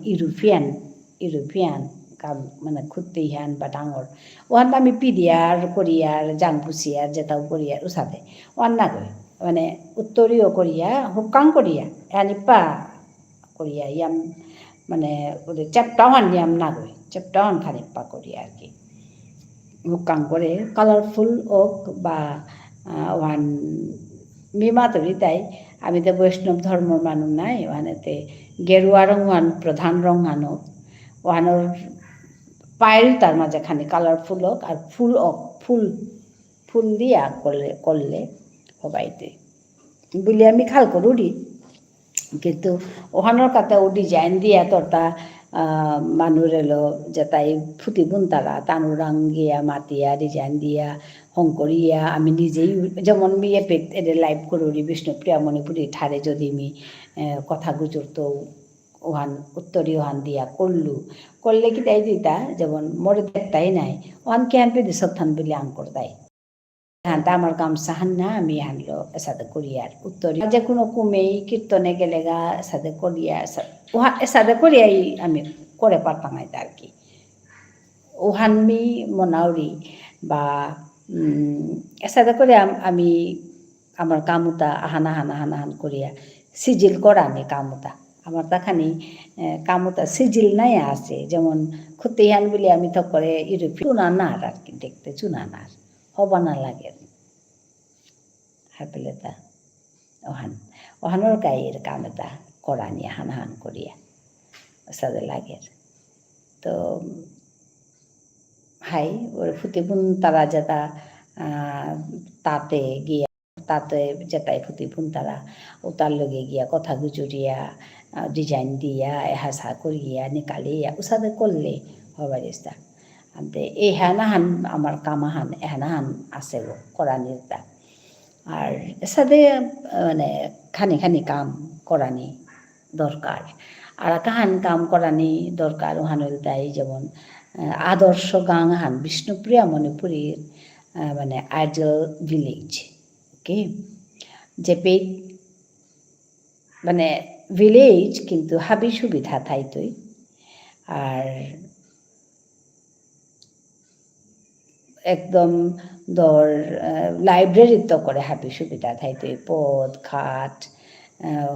ইউরোপিয়ান কাম মানে খুঁড়তে ইহান বা ডাঙর ওহান আমি পিদিয়ার করিয়ার জাং পুষিয়ার যেটাও করিয়ার উসাদে ওহান না করি মানে উত্তরীয় করিয়া হুকাং করিয়া এনিপা করিয়া ইয়াম মানে ওদের চ্যাপটাওয়ান ইয়াম না করি চ্যাপটাওয়ান খানিপা করিয়া আর কি হুকাং করে কালারফুল ওক বা ওহান মিমাতরি তাই আমি তো বৈষ্ণব ধর্মর মানুষ নাই ওখানেতে গেরুয়া রং ওহান প্রধান রং হানো ওহানোর পায়ের তার মাঝে খানি কালারফুল হোক আর ফুল হোক ফুল দিয়া করলে সবাইতে বলি আমি খাল করুরি কিন্তু ওহানোর কাতে ও ডিজাইন দিয়া তোরটা মানুষ এলো যে তাই ফুটি বুন তারা তানু রং গিয়া মাতিয়া ডিজাইন দিয়া হং করিয়া আমি নিজেই যেমন মি এদের লাইভ করুরি বিষ্ণুপ্রিয়া মণিপুরি ঠারে যদি মি কথা গুজর তো ওহান উত্তরী ওহান দিয়া করলে কি তাই দিতা যেমন মরে দেখতাই নাই ওহান কে আনপে দিশান বলে আঙ্কর তাই হ্যাঁ তা আমার গামছা হান না আমি হানলো এসাদে করিয়ার উত্তরী যে কোনো কুমেই কীর্তনে গেলে গা এসাদে করিয়া ওহা এসাদে করিয়াই আমি করে পারতাম আর কি ওহানমি মনাউরি বা এসাদে করে আমি আমার কামুতা হানাহান করিয়া সিজিল করা আমি কামুতা আমার তাখানি কামুতা সিজিল নাই আছে যেমন খুতিহান বলে আমি তো করে চুনা নার আর কি দেখতে চুনা নার হবা না লাগে হারপেলে তা ওহানোর গায়ের কাম এটা করা নিয়ে হানাহান করিয়া সাদে লাগে তো হাই ওর ফুটিপুন তারা যেটা তাতে গিয়া তাতে যেটাই ফুটিপুন তারা ও তার লগে গিয়া কথা গুজরিয়া ডিজাইন দিয়া এহাসা করিয়া নিকালিয়া উসাদে করলে হবার ইস্তা আনতে এই হেনাহান আমার কামাহান এহানাহান আছে গো করানিরটা আর সাথে মানে খানি খানি কাম করানি দরকার আর কাহান কাম করানি দরকার ওহানুল তাই যেমন আদর্শ গাঙাহান বিষ্ণুপ্রিয়া মণিপুরীর মানে আইডল ভিলেজ ওকে যে পেট মানে ভিলেজ কিন্তু হাবি সুবিধা থাইতই আর একদম ধর লাইব্রেরিত করে হাবি সুবিধা থাইতই পদ খাট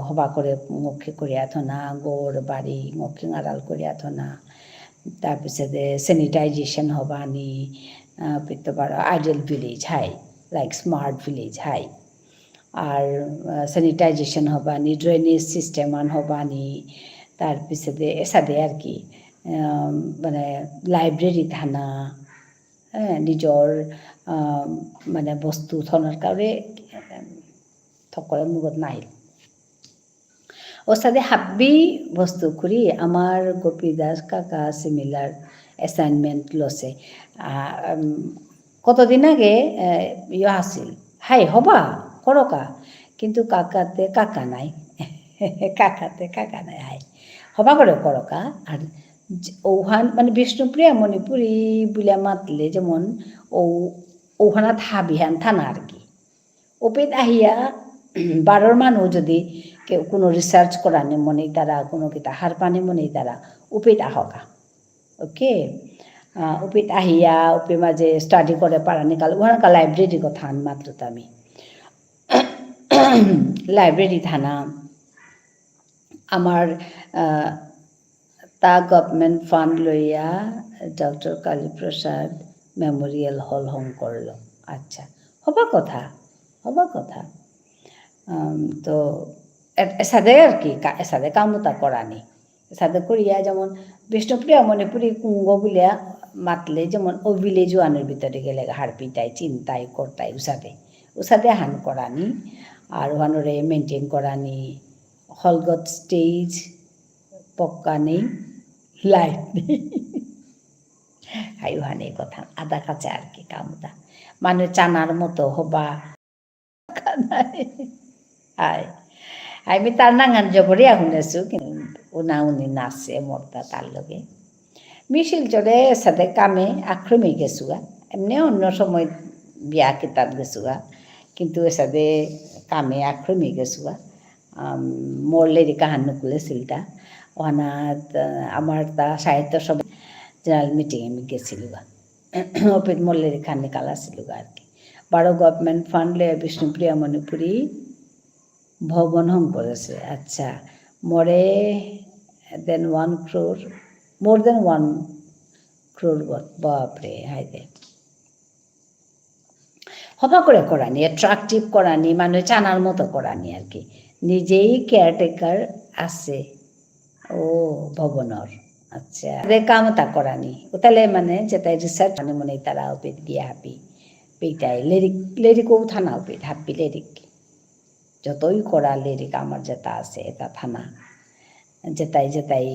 হবা করে মুখে করিয়া থনা গোড় বাড়ি মুখে আড়াল করিয়া থনা তাৰপিছতে স্যানিটাইজেশন হবানি পিত্তবার আইডল ভিলেজ হাই লাইক স্মার্ট ভিলেজ হাই আর স্যানিটাইজেশন হবানি ড্রেনেজ সিস্টেম আন হবানি তাৰপিছতে এসাদে আর কি মানে লাইব্রেরি থানা হ্যাঁ নিজৰ মানে বস্তু থনার কারণে থকলে মুগত নাহিল ওসাদে হাব্বি বস্তু করি আমার গোপী দাস কাকা সিমিলার অ্যাসাইনমেন্ট লসে কতদিন আগে ইয়ে আসিল হাই হবা করকা কিন্তু কাকাতে কাকা নাই কাকাতে কাকা নাই হাই হবা করে করকা আর ওহান মানে বিষ্ণুপ্রিয়া মণিপুরী বুলা মাতলে যেমন ওখানাত হাবিহান থানা আর কি ওপেত আহিয়া বারোর মানুষ যদি কেউ কোনো রিসার্চ করানি মনেই তারা কোনো কিতা হার পানি মনেই তারা উপিত আহকা ওকে উপিত আহিয়া উপে মাঝে স্টাডি করে পারানি কাল ওখানকার লাইব্রেরি কথা মাত্র তো আমি লাইব্রেরি থানা আমার তা গভর্নমেন্ট ফান্ড লইয়া ডক্টর কালীপ্রসাদ মেমোরিয়াল হল হং করল আচ্ছা হবা কথা তো এসাদে আর কি এসাদে কামতা করানি এসাদে করিয়া যেমন বিষ্ণুপ্রিয়া মণিপুরী কুঙ্গ বলিয়া মাতলে যেমন ও ভিলেজ ওয়ানের ভিতরে গেলে হাড়পিটাই চিন্তাই করতাই উসাদে হান করানি আর ওহানরে মেনটেন করানি হলগত স্টেজ পক্কা নেই লাইট নেই হাই ওহানে কথা আদা কাছে আর কি কামতা মানে চানার মতো হবা আমি তার নাঙান জবরিয়া শুনেছো কিন্তু উনা উনি নাচে মরতা তার লগে মিছিল চলে সাথে কামে আক্রমে গেছুগা এমনি অন্য সময় বিয়া কিতাব গেছুগা কিন্তু সাথে কামে আক্রমে গেছুগা মরলেরি কাহান নকুলে সিলটা ওনাত আমার তা সাহিত্য সভা জেনারেল মিটিং আমি গেছিলুগা অপিত মল্লেরি খান নিকালা ছিলুগা আর কি বারো গভর্নমেন্ট ফান্ড লয়ে বিষ্ণুপ্রিয়া মণিপুরী ভবন হং করেছে আচ্ছা মোর দেন 1 crore বাপরে হাইদে হবা করে করানি অ্যাট্রাকটিভ করানি মানে চানার মতো করানি আর কি নিজেই কেয়ারটেকার আছে ও ভবনর আচ্ছা কামতা করানি ও তাহলে মানে যেটা রিসার্চ মানে মনে তারা ওপেট গিয়া হাবি পেটাই লেরিকও থানা ওপেট হাব্বি লেরিক যতই করা লেরিক আমার যেটা আছে এটা থানা যেটাই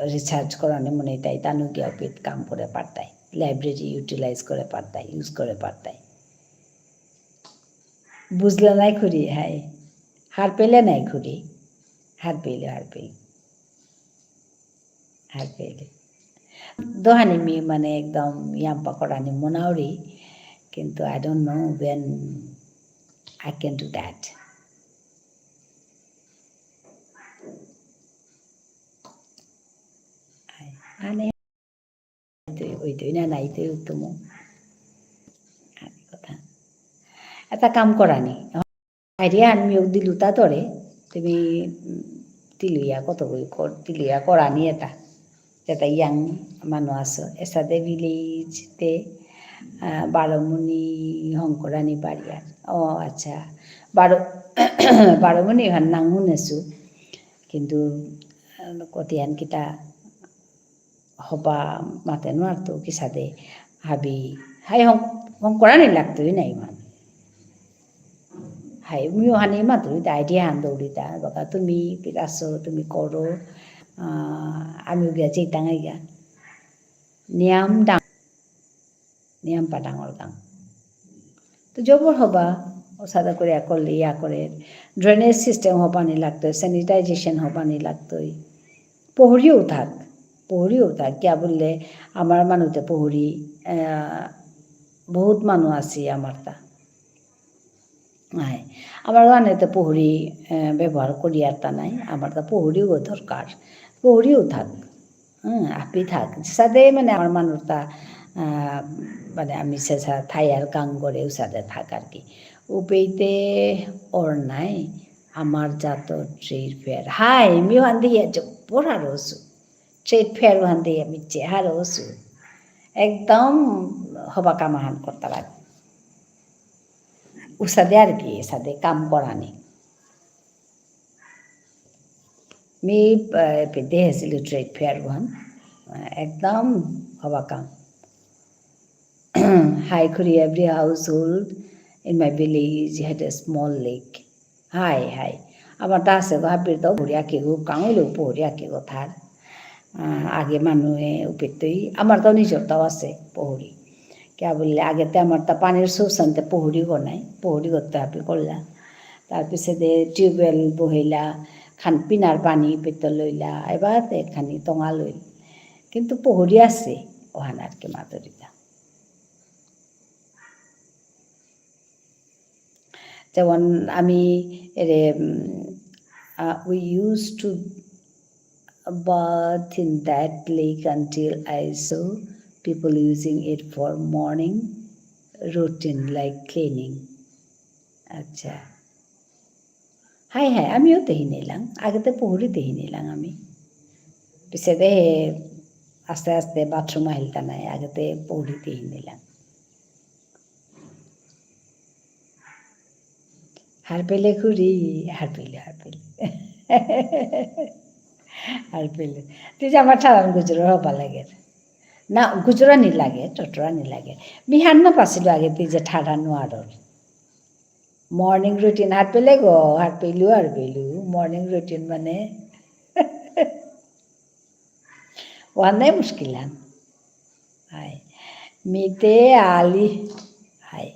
রিসার্চ করানো মনে তাই তানু গিয়া ওপেট কাম করে পারতাই লাইব্রেরি ইউটিলাইজ করে পারতাই ইউজ করে পারতাই বুঝলে নাই খুঁড়ি হাই হার পেলে নাই খুঁড়ি হার পেলে দোহানি মি মানে একদম ইয়াম্পা করানি মোনাউরি কিন্তু I don't know when I can do that মানে ওইটাই না নাইতেই উত্তম কথা এটা কাম করানি আইডিয়া আনমিও দিলু তা তরে তুমি তিলুয়া কত তিলুয়া করানি এটা যেটা ইয়াং মানুষ আছো এসাদে ভিলেজতে বারোমণি হংকরানি বাড়িয়ার ও আচ্ছা বারোমণি হান নাং শুনেছো কিন্তু কতিয়ান কিতা হবা মাতে নোয়ারতো কিসাদে হাবি হাই হংকরানি লাগতোই না ইমান हाय मी हानी माधुरी आइडिया हान दौड़ीता बका तुम्हें पिरासो तुम्हें करो आमी गया चितांगा गया नियम पाडांगल गां तो जबर हबा सादा करे करले या करे ड्रेनेज सिस्टेम हबानी लागतो सैनिटाइजेशन हबानी लागतो पहरिও থাক क्या बोलले आमार मानुते पहरी बहुत मानु आছি आमार ता আমার গানেতে পহরি ব্যবহার করি আর তা নাই আমার তা পহরিও দরকার পহরিও থাক আপি থাক সাদে মানে আমার মানুষ তা মানে আমি সেসা থাই আর গাং করে সাদে থাক আর কি উपेইতে ওর নাই আমার যত ট্রেড ফেয়ার হাই মি হান দিয়ে জব্বর হারোসু ট্রেড ফেয়ার হান দিয়ে আমি হারোসু একদম হবা কামাহান করতে লাগে उसादे আর কি সাদে কাম করানি मी পেতে হেছিল ট্রেড ফেয়ার ওয়ান একদম হবা কাম হাই করি every household in my village had a small lake হাই আমার তা আছে হাবির তো ভরিয়া কে গো কাঙলো ভরিয়া কে গো থার আগে মানুহে উपेतই আমার তো নিজরটাও আছে পহরি क्या बोलले आगे तो आमार ता पानीर सोर्स आनते पहरी गनाई पहरी करते हाबी करला तार पिछे टिউবवेल बहैला खान पिनार पानी पेतो लইলা एबार एखानी टङा लইल किन्तु पहरी आछे ओहान आर कि माधुरीता जेमन आमी array we used to bath in that lake until I saw people using it for morning routine like cleaning अच्छा हाय आमिও तेही নিলাম আগেতে পহরি তেহি নিলাম আমি পিছে দে আস্তে আস্তে বাথরুম আহিলতা নাই আগেতে পহরি তেহি নিলাম হার পেলে খুরি হার পেলে তুই যে আমার ঠারান গুজর হবা লাগে না গুজরা নি লাগে টটরা নি লাগে বিহান না পাছিল আগে তুই যে ঠাড়া নোয়ারর মর্নিং রুটিন হাট পেলে গো হাট পেলু আর পেলু মর্নিং রুটিন মানে ওয়ানে মুশকিল হান হাই মিতে আলি হাই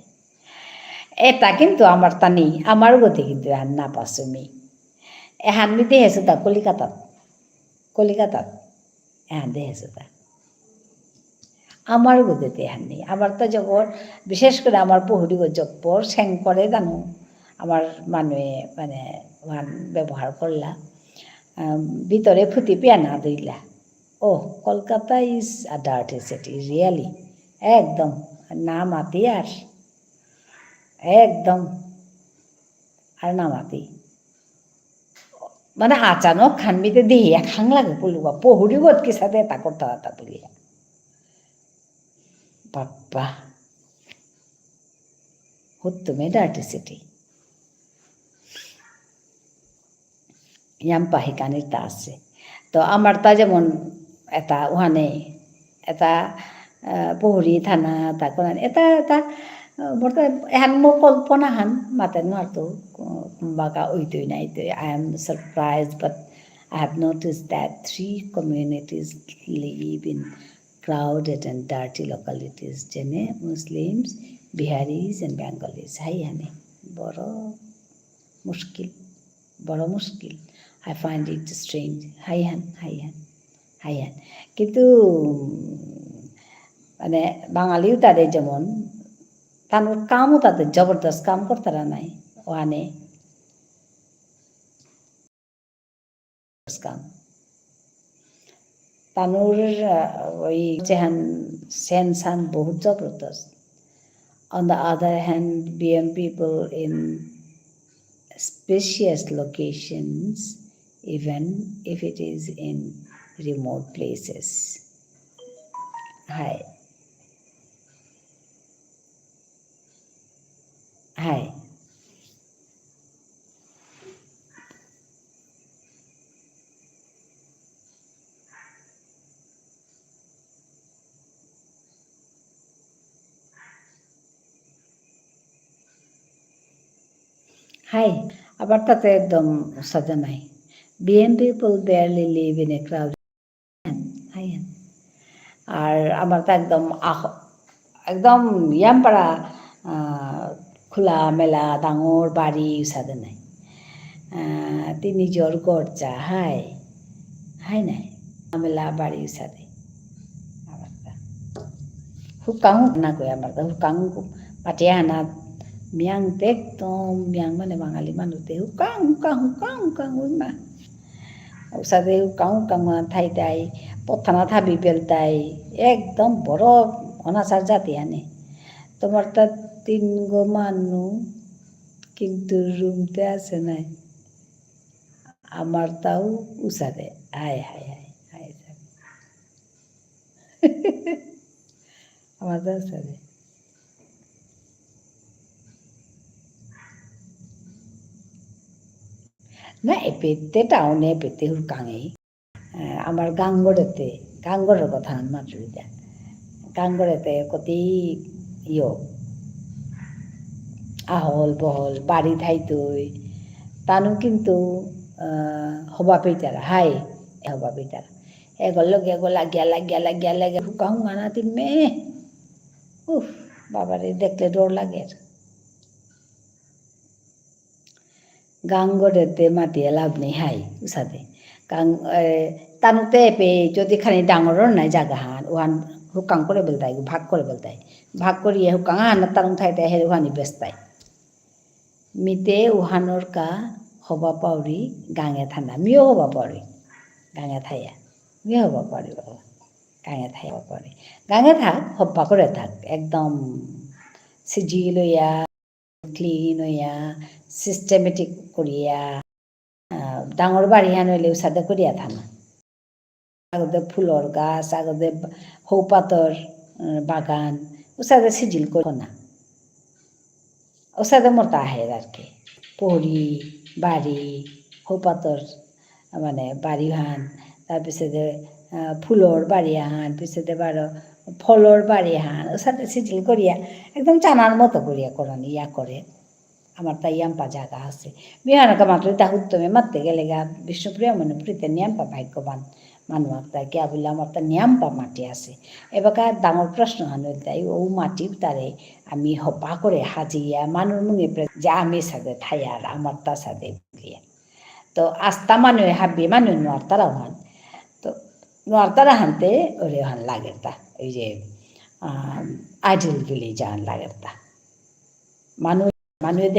এটা কিন্তু আমার তা নেই আমার গতি কিন্তু আর না পাসো মি এহান মি দেহেছো তা কলিকাতাত এহান দেহেছো তা আমার গতিতে এহান নেই আমার তো জবর বিশেষ করে আমার পহরি জব্বর স্যাং করে জানো আমার মানুষে মানে ওয়ান ব্যবহার করলা ভিতরে ফুটি পেয়ানা দইলা ও Kolkata is a dirty city really একদম না মাতি আর একদম আর না মাতি মানে আচানক খানবিতে দেহি খাং লাগে পলুয়া পহরি গত কি সাথে এটা করতে বলিয়া বাপ্পা হত্যমে ডার্টি সিটি ইয়াম পাহিকানির তা আছে তো আমার তা যেমন এটা ওখানে এটা পহরি থানা তা কোন এটা এটা বর্তা এহান মো কল্পনা হান মাতে নোয়ারতো বাগা ওইতই নাই তো I am surprise but I have noticed that 3 communities live in crowded and dirty localities jene Muslims, Biharis and Bengalis hai hane boro mushkil I find it strange hai han কিন্তু মানে বাঙালিও তাদের যেমন তার কামও তাদের জবরদস্ত কাম করতারা নাই ওখানে কাম তানুর ওই যেহান সেন সান বহুত জবরদস্ত on the other hand BM people in spacious locations even if it is in remote places hi হাই আবার তাতে একদম সাজা নাই BM people barely live in a crowd হাই আর আমার তো একদম একদম ইয়ামপাড়া খোলা মেলা ডাঙৰ বাড়ি সাদে নাই তিনি জোর গরজা হাই হাই নাই মেলা বাড়ি সাদে হুকাহু না কই আমার তো হুকাহু পাটিয়া হানা মিয়াং একদম মিয়াং মানে বাঙালি মানুষতে হুকাং হুকাং হুকাং হুকাং মা সাথে হুকাং হুকাং থাই তাই পথানা থাবি পেলতাই একদম বড় অনাচার জাতি আনে তোমার তা 3 গো মানু কিন্তু রুমতে আছে নাই আমার তাও উসাদে হায় হায় হায় হায় আমার তাও উসাদে না এপেতে টাউনে এপেতে হুকাঙেই আমার গাঙ্গরের কথা মাতৃটা গাঙ্গরেতে কতি আহল বহল বাড়ি থাইতই তানু কিন্তু হবা পেইতারা হাই হবা পেইতারা এগল লগে লাগিয়া লাগে হুকাহুং আনা তিমে উফ বাবারে দেখলে ডর লাগে গাঙ্গরেতে মাতিয়ে লাভ নেই হাই উসাদে তানুতে এপে যদি খানি ডাঙরর নাই জাগাহান ওহান হুকাং করে বেলতাই ভাগ করে বেলতাই ভাগ করিয়ে হুকাং হানা তানুং থাইতে হেরে ওহানি বেস্তাই মিতে উহানোর কা হবা পাউরি গাঙে থানা মিও হবা পাউরি গাঙে থাইয়া মিও হবা পাউরি বাবা গাঙে থাই হবা পাউরি গাঙে থাক হব্বা করে থাক একদম সিজি লইয়া ক্লিন হইয়া সিস্টেমেটিক করিয়া ডাঙর বাড়ি হান হইলেও সাদে করিয়া থানা আগতে ফুলর গাছ আগতে হৌপাতর বাগান ওসাদে সিজিল করো না ওসাদে মোটা আহে আর কি পহরি বাড়ি হৌপাতর মানে বাড়ি হান তাৰপিছতে ফুলর বাড়ি হান পিছতে বারো ফলর বাড়ি হান ওসাদে সিজিল করিয়া একদম চানার মতো করিয়া করানি ইয়া করে আমার তাই ইয়াম্পা জায়গা আছে বিহানকা মাত্র তা উত্তমে মারতে গেলে গা বিষ্ণুপ্রিয়া মনে প্রীতে নিয়াম্পা ভাগ্যবান মানুহ তাই কিয়া বলে আমার তা নিয়াম্পা মাটি আছে এবাকা ডাঙর প্রশ্ন হানুল তাই ও মাটি তারে আমি হপা করে হাজিয়া মানুষ মুঙে যা আমি সাথে ঠাইয়ার আমার তা সাথে বুলিয়া তো আস্তা মানুহে হাবি মানুষ নোয়ার তারা হান তো নোয়ার তারা হানতে ওরে হান লাগের তা ওই যে আইডল ভিলেজ হান লাগের তা মানুহে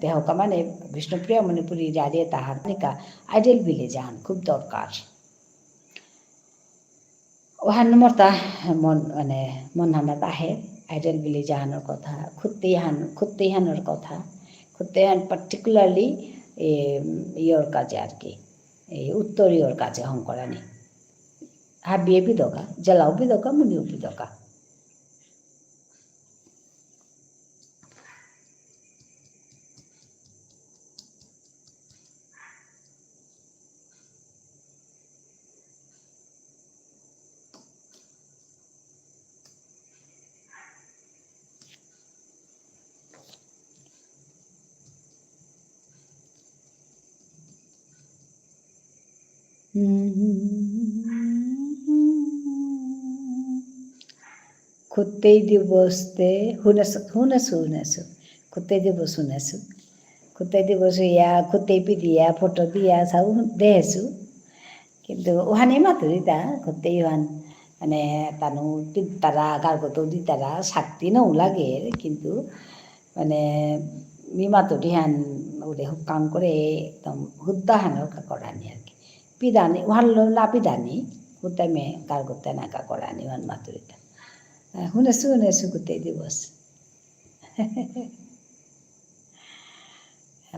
দেহকা মানে বিষ্ণুপ্রিয়া মণিপুরী রাড়িয়ে তাহার নিকা আইডল ভিলেজ হান খুব দরকার ওহান মরতা মন হানাত আহে আইডল ভিলেজ হানোর কথা খুত্তেহানোর কথা খুত্তেহান পার্টিকুলারলি ইয়র কাজে আর কি এই উত্তরীয়র কাজে হংকরানি হাবিয়ে বিদকা জেলাও বিদকা মুনিও বিদকা খুত্তেই দিবসতে শুনেছো খুত্তেই দিবস শুনেছো খুত্তেই দিবস ইয়া খুত্তেই পিদিয়া ফটো দিয়া সব দেহেছো কিন্তু ওহানে মাতুরি তা খুত্তেই ওহান মানে তানু দিতারা গার্গত দিতারা শক্তি নৌ লাগে কিন্তু মানে মি মাতুরি হান ওরে হুকাং করে একদম হুদ্দা হানো করানি আর কি পিদানি ওহান না পিদানি হুদ্দা মে গার্গতে নাকা করানি ওহান মাতুরিটা শুনেছো খুত্তেই দিবস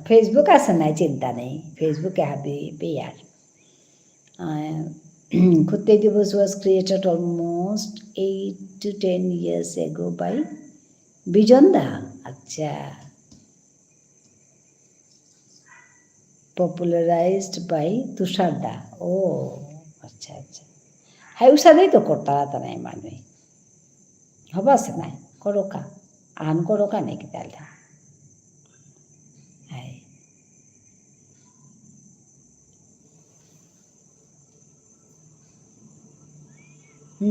ফেসবুক আছে নাই চিন্তা নেই ফেসবুকে হাবি পেয়ার খুত্তেই দিবস was created almost 8 to 10 years ago by বিজন দা আচ্ছা popularized by তুষার দা ও আচ্ছা আচ্ছা হ্যাঁ উসাদেই তো করতারা তা নাই মানুষ হবা আছে নাই করোকা আন করোকা নাকি তাহলে আমার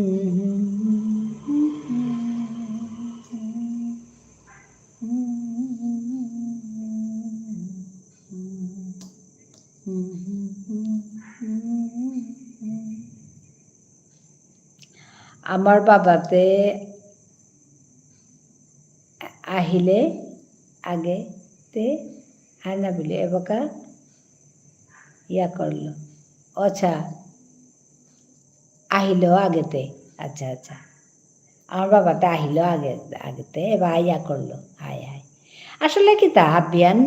বাবাতে আহিলে আগেতে হয় না বলে এবাকা ইয়া করলো আচ্ছা আহিল আগেতে আচ্ছা আচ্ছা আমার বাবাতে আহিল আগেতে এবার ইয়া করলো হাই হাই আসলে কি তা বিয়ান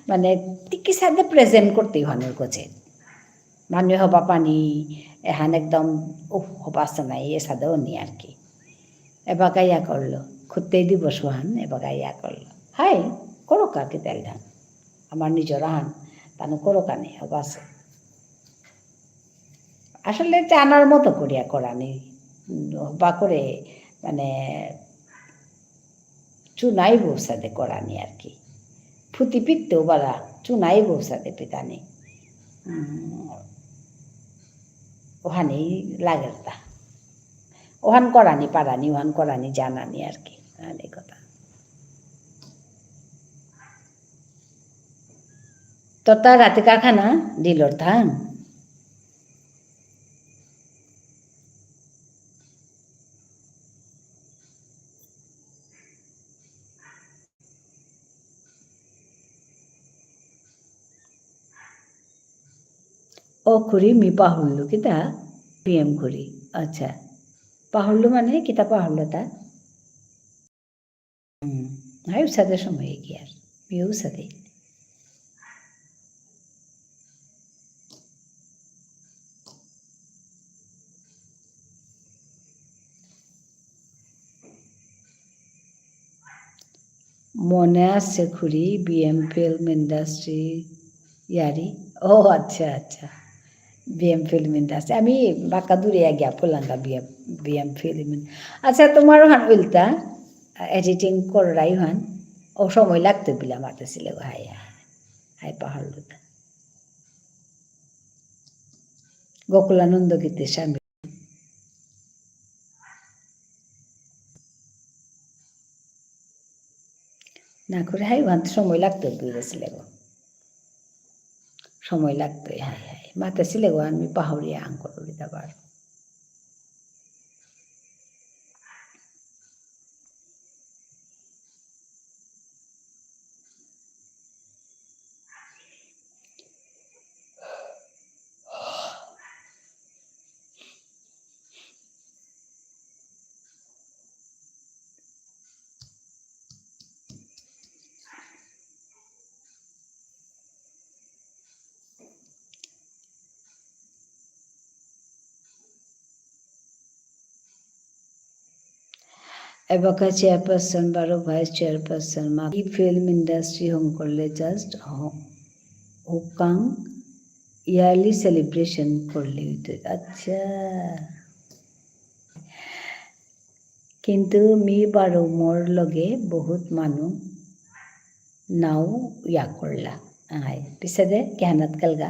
মানে টিকি সাথে প্রেজেন্ট করতেই হনের কোচে মানুষ হবা পানি এহান একদম হবা আছে নাই এ সাদেও নি আর কি এবাকা ইয়া করলো খুঁজতেই দিব সোহান এবাকা ইয়া করলো হাই করো কাকে তেল ধান আমার নিজের হান তানো করো কানে হবা আছে আসলে জানার মতো করিয়া করানি বা করে মানে চুনাই বৌসাদে করানি আর কি ফুটি পিততেও বালা চুনাই বৌসাদে পিতানি ওখানেই লাগের তা ওহান করানি পারানি ওহান করানি জানানি আর কি এই কথা তোর তা রাতে কাখানা দিলর থান ও খুরি মি পাহুল্লু কিতা পিএম খুরি আচ্ছা পাহুল্লু মানে কিতা পাহুল্লু তা হাই উসাদে সময় কি আর মিও উসাদে মনে আছে খুরি বিএম ফিল্ম ইন্ডাস্ট্রি ইয়ারি ও আচ্ছা আচ্ছা বিএম ফিল্ম ইন্ডাস্ট্রি আমি বাঁকা দূরে গিয়া পোলাঙ্গা বিএম ফিল্ম আচ্ছা তোমারও হান উল্টা এডিটিং করাই হান ও সময় লাগতো বিলা মাতেছিল হাই হাই পাহাড় গোকুলানন্দ গীতের স্বামী না করে হাই ওখান সময় লাগতো বুঝেছিল গো সময় লাগতোই হাই হাই মাতেছিল গো আমি পাহড়িয়া আং করি আবার এবাকা চেয়ারপারসন বারো ভাইস চেয়ারপারসন মা কি ফিল্ম ইন্ডাস্ট্রি হোম করলে জাস্ট হুকাং ইয়ারলি সেলিব্রেশন করলে আচ্ছা কিন্তু মি বারো মোর লগে বহুত মানুহ নাও ইয়া করলা হাই পিছে দে কেহানাত কালগা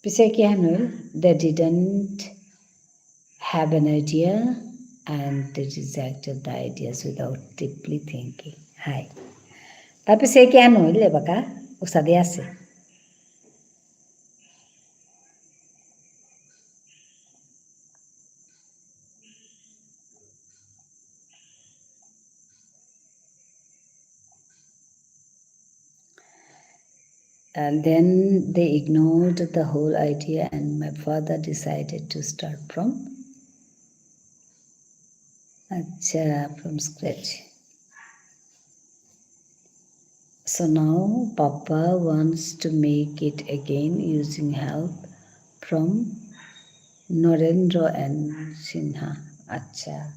পিছে কেহান হইল they didn't have an idea and they rejected the ideas without deeply thinking. Hi. তারপর সে কেন হইলে বাকা ওসাদে আছে and then they ignored the whole idea and my father decided to start from from scratch. So now Papa wants to make it again using help from Narendra and Sinha. Acha.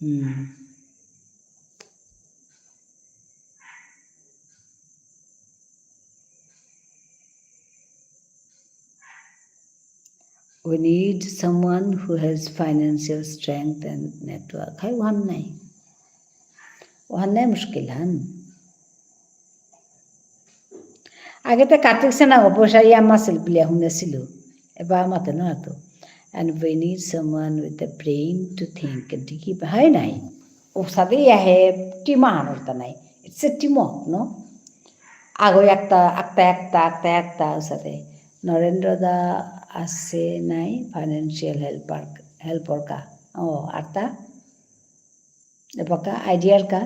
We need someone who has financial strength and network. Hai wahan nai mushkil han. আগেতে কাটিছে না পয়সা ইয়াম্মা ছিল বিলিয়া শুনেছিল এবার মাতে না তো and we need someone with the brain to think কি হয় নাই ও সাথে আহে টিমা হানরতা নাই ইটস এ টিম নো আগো একটা ও সাথে নরেন্দ্র দা আছে নাই ফাইন্যান্সিয়াল হেল্পার কা ও আরতা এপাকা আইডিয়ার কা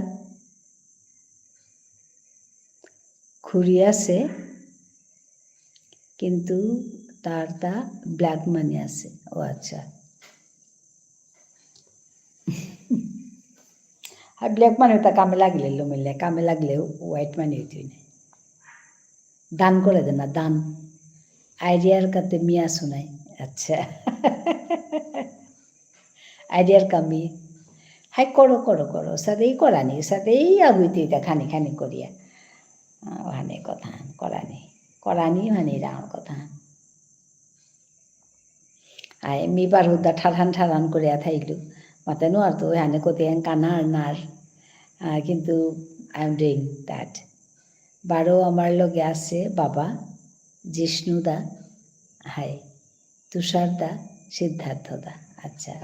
খুঁড়ি আছে কিন্তু তার তা ব্ল্যাক মানি আছে ও আচ্ছা আর ব্ল্যাক মানি তা কামে লাগলে মিললে কামে লাগলে হোয়াইট মানি হইতই না দান করে দে না দান আইডিয়ার কাতে মিয়া শোনাই আচ্ছা আইডিয়ার কামি হাই করো সাথেই সাথেই আগুইতে এটা খানি করিয়া ওখানে কথা কৰানি মানে ডাঙৰ কথা আমি বারুদা ঠারান করিয়া থাইলু মাতে নোয়ার তো ওখানে কোথায় কানার নার কিন্তু আই এম ডুইং দ্যাট বারো আমার লগে আছে বাবা জিষ্ণুদা হাই তুষারদা সিদ্ধার্থদা আচ্ছা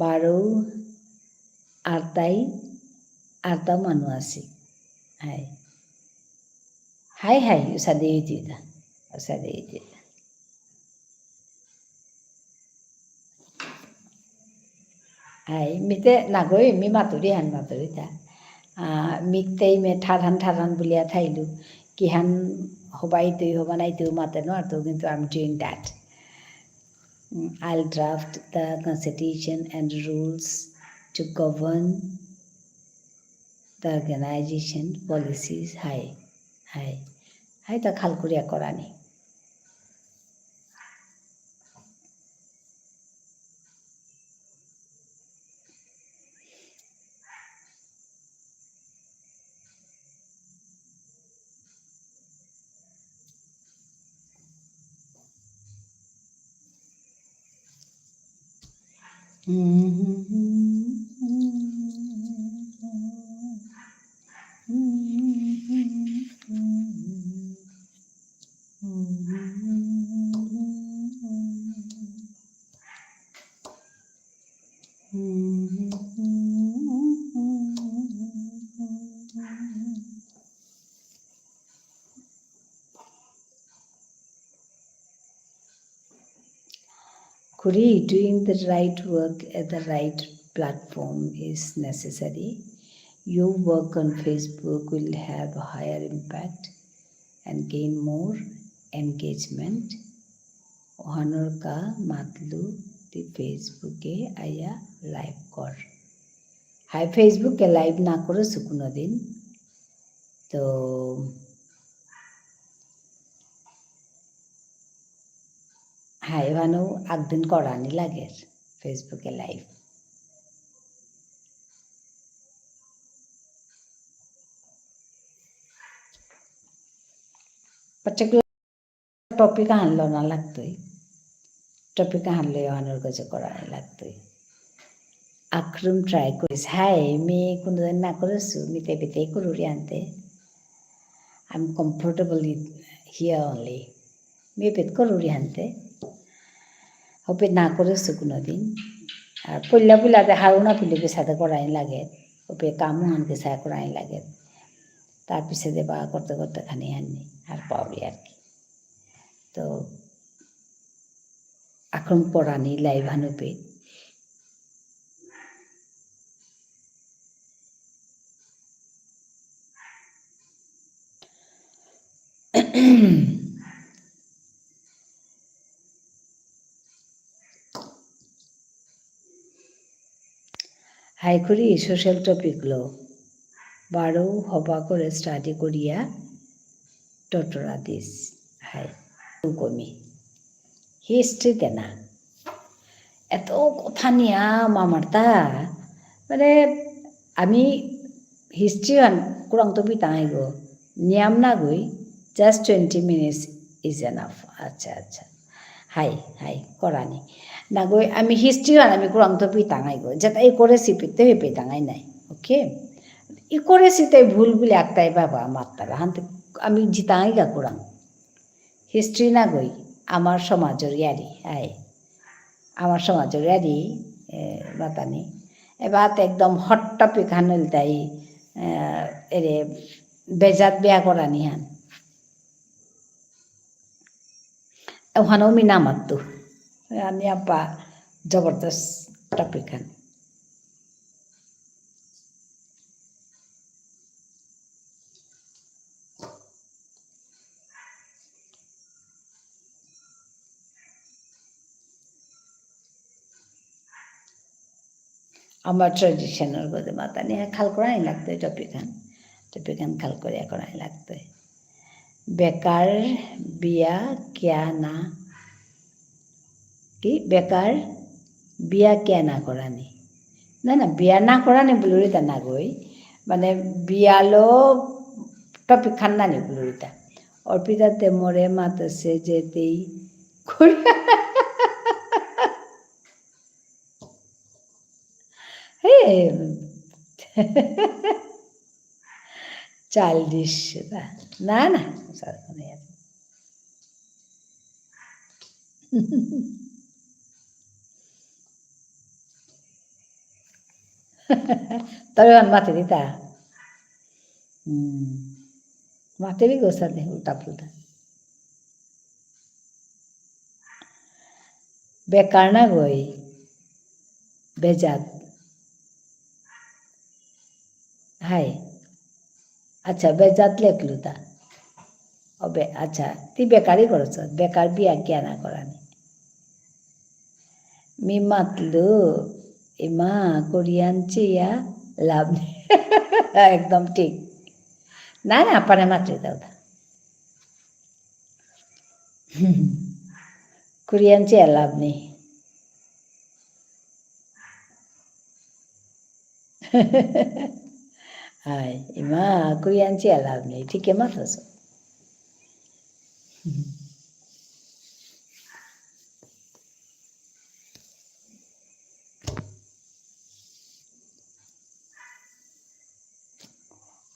বারো আরতা মানুষ আছে হাই উসাদে হাই মিতে নাগৈ মি মাতুরি তা মিকতেই মে ঠারান বুলিয়া থাইলু কিহান হবাইতই হবা নাইতেও মাতে ন তো কিন্তু I am doing that I'll draft the constitution and rules to govern the organization policies হাই তা খাল করিয়া কৰানি Kuri, doing the right work at the right platform is necessary. Your work on Facebook will have a higher impact and gain more engagement. Honor ka matlu the Facebook e aya live kor. Hi Facebook ke live na koro sukuno din. তো হ্যাঁ এখানেও একদিন করানি লাগে ফেসবুকে live particular topic আনলো না লাগতোই topic আনলে ওখানের কাছে করানি লাগতোই আক্রম ট্রাই করিস হ্যাঁ মেয়ে কোনোদিন না করেছো মিতে বেতেই করুরি আনতে I am comfortable here only মেয়ে পেট করুরি আনতে হবে না করেছো কোনোদিন আর পইলাতে হাওনা পুলিকে সাথে করাই লাগে ওপে কামু হানকে সাথে করাই লাগে তার পিছনে বা করতে খানি আননি আর পাওরি আর কি তো এখন পড়ানি লাইভ হানুপে হাই করি সোশ্যাল টপিকগুলো বারো হবা করে স্টাডি করিয়া টটরা দিস হাই কমি হিস্ট্রিতে না এত কথা নিয়াম আমার তা মানে আমি history kurang topi tangai go niam na goi just 20 minutes is enough acha hai korani na goi ami history আমি kurang topi tangai go jata ei koresi pite hepe tangai nai okay ই করেছি তাই ভুল বলে একটাই বাবা আমার তারা হান্তে আমি জিতাই গা kurang হিস্ট্রি না গই আমার সমাজের ইয়ারি আমার সমাজের ইয়ারি বাতানি এবার একদম হট টপিক হানল তাই এরে বেজাত বেয়া করা নিহান ওখানেও মি নামাতো আমি আপা জবরদস্ত টপিক হান আমার ট্রেডিশনের গদে মাতা নিয়ে খাল করাই লাগতো টপিক হান খাল করিয়া করাই লাগতো বেকার বিয়া কিয়া না কি বেকার বিয়া কিয়া না করানি না বিয়া না করানি বুলুরিতা না গই মানে বিয়ালো টপিক খান নানি বুলুরিতা অর্পিতাতে মরে মাতাছে যেতেই হে চাইল্ডিশ না তবে মাতে দিতা মাতে भी गोसा दे उल्टा पुल्टा बेकार ना गई बेजात हाय अच्छा बेजात लेखलू ता अबे अच्छा ती बेकारी करছ बेकार बिया किया ना करानी मी मातलू इमा कोरियानची या लाभ एकदम ठीक ना अपने मात्र दाऊ कोरियानची या लाभ नहीं हाय इमा कोरियानची या लाभ नहीं ठीक है मत हसो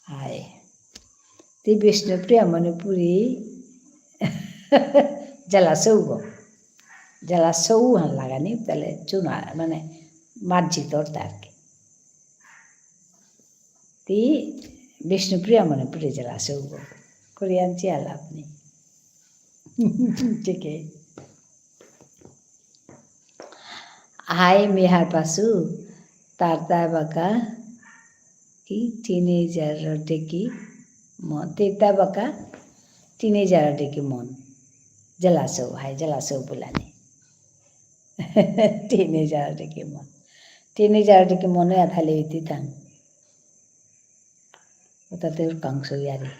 हाय ती विष्णुप्रिया मणिपुरी जला सौ हान लागानी ताहले चुना माने मार्जित करते আর কি ती विष्णुप्रिया मणिपुरी जला सौ कोरियानची आलाप नहीं ठीक है हाय मेहार पासु तारता बाका की टीनेजर डेकी मन तेता बाका टीनेजर डेकी मन जलासो हाय जलासो बोलानी टीनेजर डेकी मन आधाले इति थां ओताते कांसो यारी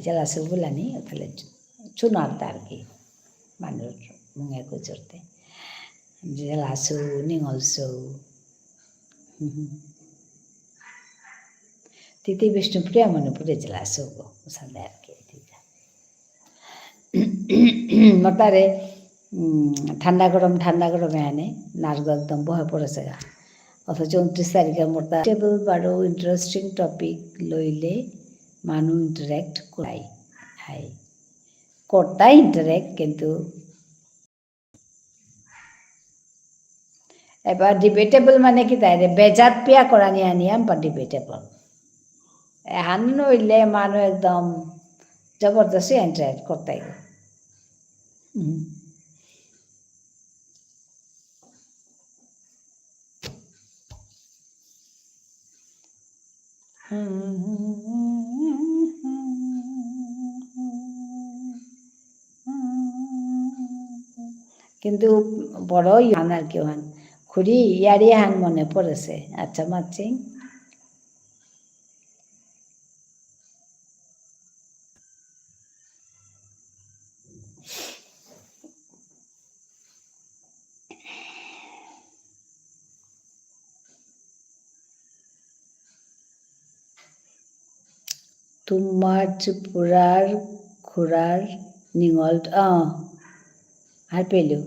जलासो बोलानी ओताले चुनारता আর কি মানুষ মুঙে গুজরতে जलासो निंगलसो तिथे विष्णुप्रिया मणिपुरी जलासो गो संध्या के मतारे ঠান্ডা গরমে আনে নার্ভ একদম বহে পড়েছে গা অথচ 29 তারিখে মোটা টেবল বারো ইন্টারেস্টিং টপিক লইলে মানুষ ইন্টারেক্ট করাই হাই কোটাই ইন্টারেক্ট কিন্তু এবার ডিবেটেবল মানে কি তাই বেজাত পিয়া করা নিয়ে আনিয়াম বা ডিবেটেবল হান নইলে মানুষ একদম জবরদস্তি ইন্টারেক্ট করতে কিন্তু বড় হান আর কি হান খুরি ইয়ারি হান মনে পড়েছে আচ্ছা মাচ্ছি তোমাৰ ত্ৰিপুৰাৰ খুৰাৰ নিঙল আর পেলো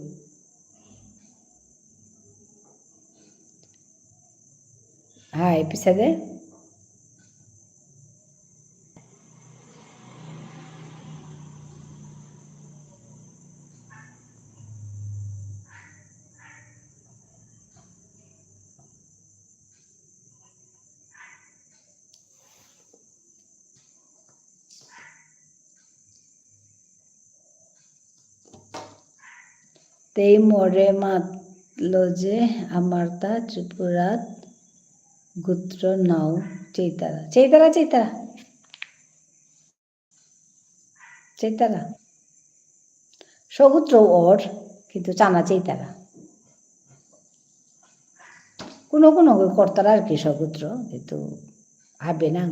হাই পিছাদে তেই মোরে মাতলো যে আমার তা ত্রিপুরাত গোত্র নাও চৈতারা চৈতারা চৈতারা চৈতারা সগুত্র ওর কিন্তু চানা চৈতারা কোনো কোনো কর্তারা আর কি সগুত্র কিন্তু ভাবে না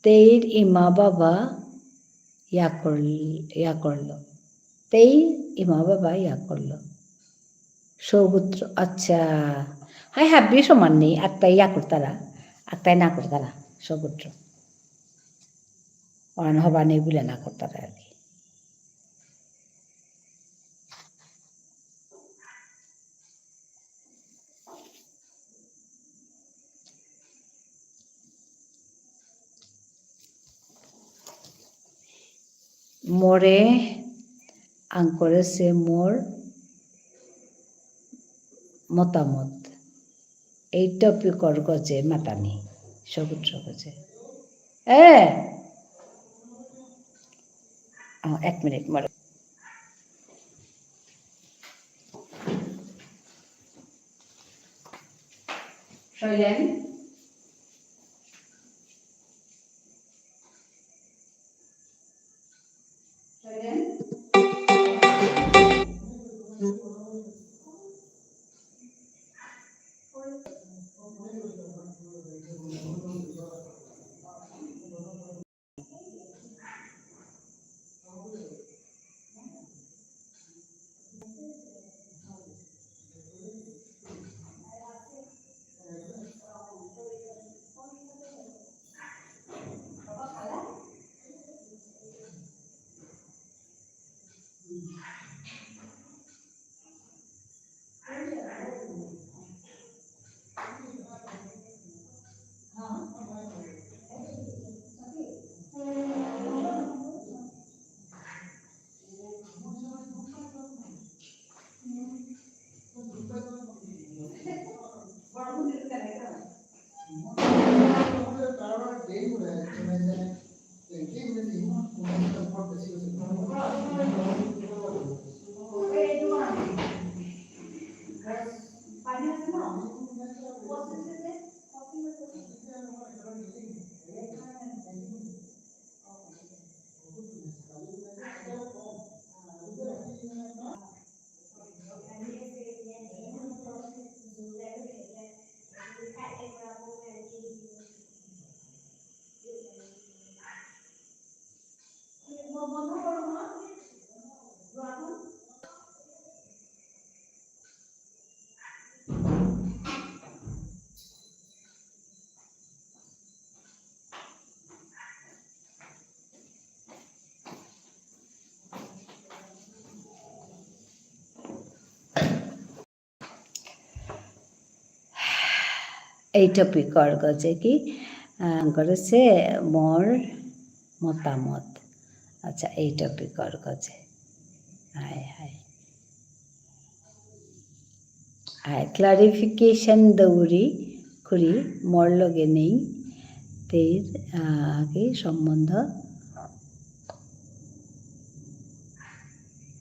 তেইর ইমা বাবা ইয়া করলো তেই ইমা বাবা ইয়া করলো সৌগুত্র আচ্ছা হ্যাঁ হাব্বি সমান নেই একটাই ইয়া করতারা একটাই না করতারা সৌগুত্র অন হবা নেই বলে না করতারা আর কি মোরে আঙ্করে সে মোর মতামত এই টপিকর গজে মাতানি সগুত্র গজে এক মিনিট মরে শৈলেন এই টপিকর গজে কি করেছে মোর মতামত আচ্ছা এই টপিকর গজে হায় হায় হায় ক্লারিফিকেশন দৌড়ি খুরি মোর লগে নেই তের আগে সম্বন্ধ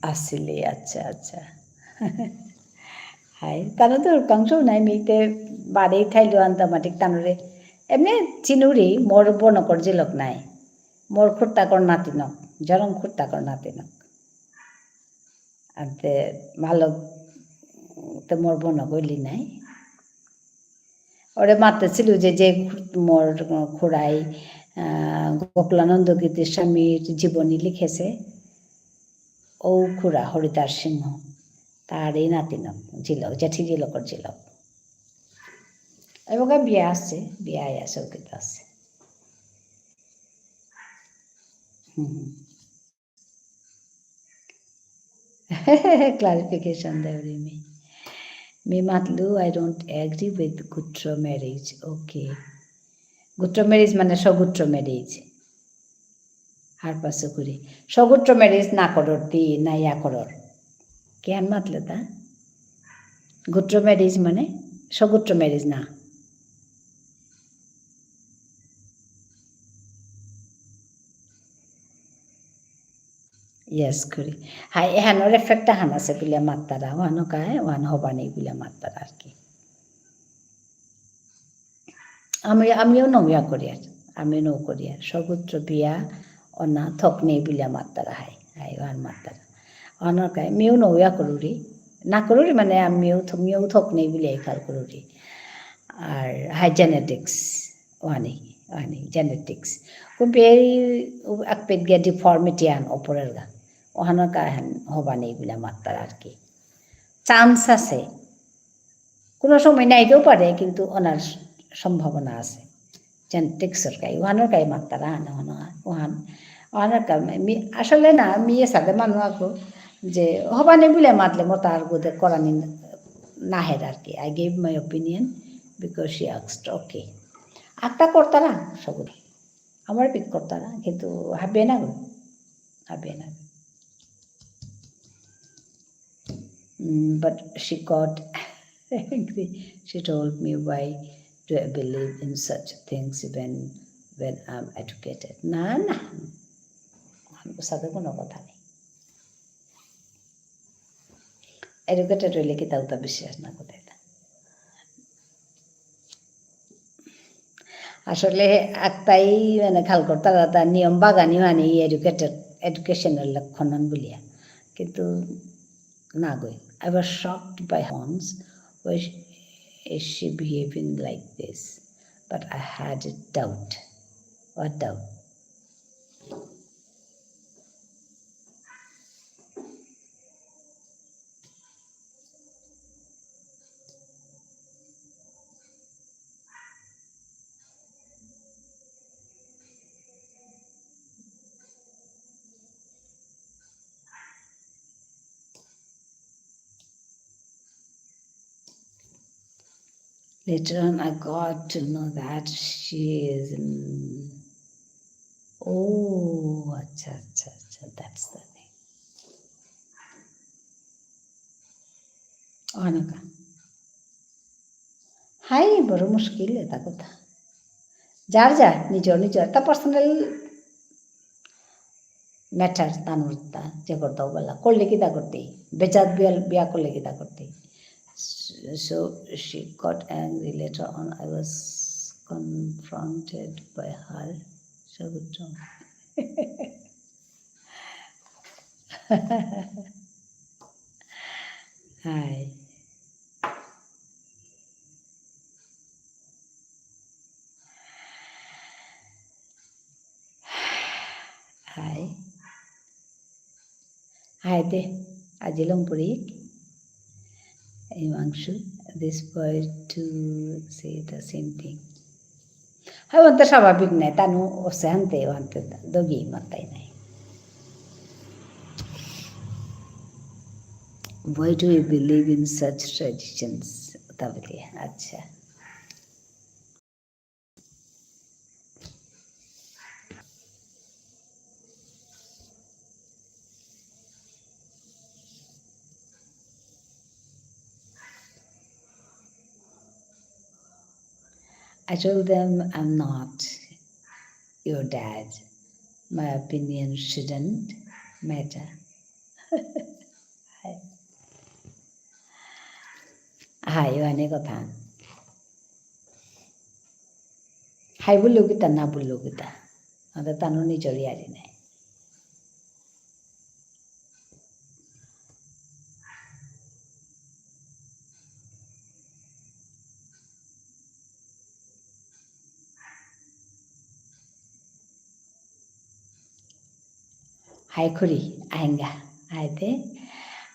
আসলে আচ্ছা আচ্ছা হাই তানো তো কাংশ নাই মিতে বাড়ি খাইলো আন্তামাটিক তানুরে এমনি চিনুরি মোর বনকর জিলক নাই মোর খুট্টাকর নাতিনক জরম খুট্টাকর নাতিনক আনতে ভালো তো মোর বনক হইলি নাই ওরে মারতেছিল যে মোর খুড়াই গোকুলানন্দ গীতের স্বামীর জীবনী লিখেছে, ও খুড়া হরিদাস সিংহ তার এই নাতিনক ঝিলক জেঠি ঝিলকর ঝিলক এবং বিয়ে আসছে, বিয়ে আছে ওকে আছে। Clarification there with me. Me matlu, I don't agree with Gutra marriage. Okay. Gutra marriage মানে সগুত্র ম্যারেজ। আর পাশে করি সগুত্র ম্যারেজ না করর দি না ইয়া করর কেন মাতলে তা গুত্র ম্যারেজ মানে সগুত্র ম্যারেজ না। Yes, kuri. Hai ehanor effect han আছে বিলা মাত্তারা ওহানো কায় ওহান হবানি বিলা মাত্তারা আর কি। আমিও নবিয়া করি আর আমিও নৌ করি আর সগুত্র বিয়া অনা থকনে বিলা মাত্তারা হাই হাই ওহান মাত্তারা ওহানোর কায় মিও নবিয়া করুরি না করুরি মানে মিও থকনে বিলাই খাল করুরি আর হাই জেনেটিক্স ওহানি ওহানি জেনেটিক্স কুম্পে আকপেট গিয়া ডিফর্মিটি আন ওপরের গা ওহানোর কায় হান হবানি বিলা মাত্তারা আর কি। চান্স আছে, কোনো সময় নাইতেও পারে কিন্তু ওনার সম্ভাবনা আছে জেনেটিক্সের কাই ওহানোর কাই মাত্তারা আন ওহান ওহানোর কাই আসলে না মিয়ে সাথে মানুষ আকো যে হবানি বিলে মাতলে মো তার গোদে করানি নাহের আর কি। I gave my opinion because she asked okay আক্তা করতারা সগুলো আমার পিক করতারা কিন্তু হাবে না গো হাবে না। But she got angry. She told me why do I believe in such things when I'm educated. না না আমার সাথে কোনো কথা নেই। এডুকেটেড হইলে কি তাও তা বিশ্বাস না কোথায় আসলে একটাই মানে খাল করতারা তার নিয়ম বাগানি মানে এডুকেশনের লক্ষণ বলিয়া কিন্তু না গই। I was shocked by Hans. Why is she behaving like this? But I had a doubt. What doubt? Later on, I got to know that she is. Oh, acha, that's the thing. অনেক high বড় মুশকিল এটা কথা যার যা নিজর তা personal matter তানুর তা যে করতে বলা করলে কি তা করতে বেজাত বিয়া করলে কি তা করতে। So she got angry. Later on, I was confronted by her. Sagutra. Hi. Hi. Hi de. Ajilong purik. Himanshu. This boy to say the same thing. Hai wanta স্বাভাবিক নাই তানু ওসে আনতে ওয়ান্তে দগি মাতাই নাই। Why do you believe in such traditions? তাহলে আচ্ছা I told them I'm not your dad. My opinion shouldn't matter. হাই অনেক কথা high বললেও কিতা না বললেও কিতা আমাদের তানো নিজরই আরি নাই। হাই খড়ি আহেঙ্গা আইতে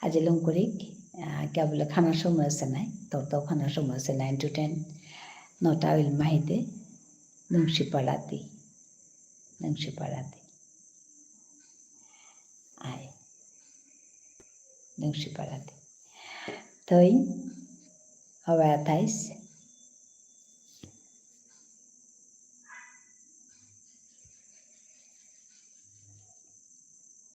আজি লংকরিক क्या बोले खाना समय से नहीं तो खाना समय से 9 to 10 नौटा उल माहिते नंगशी पड़ाती आए नंगशी पड़ाती तो अब 28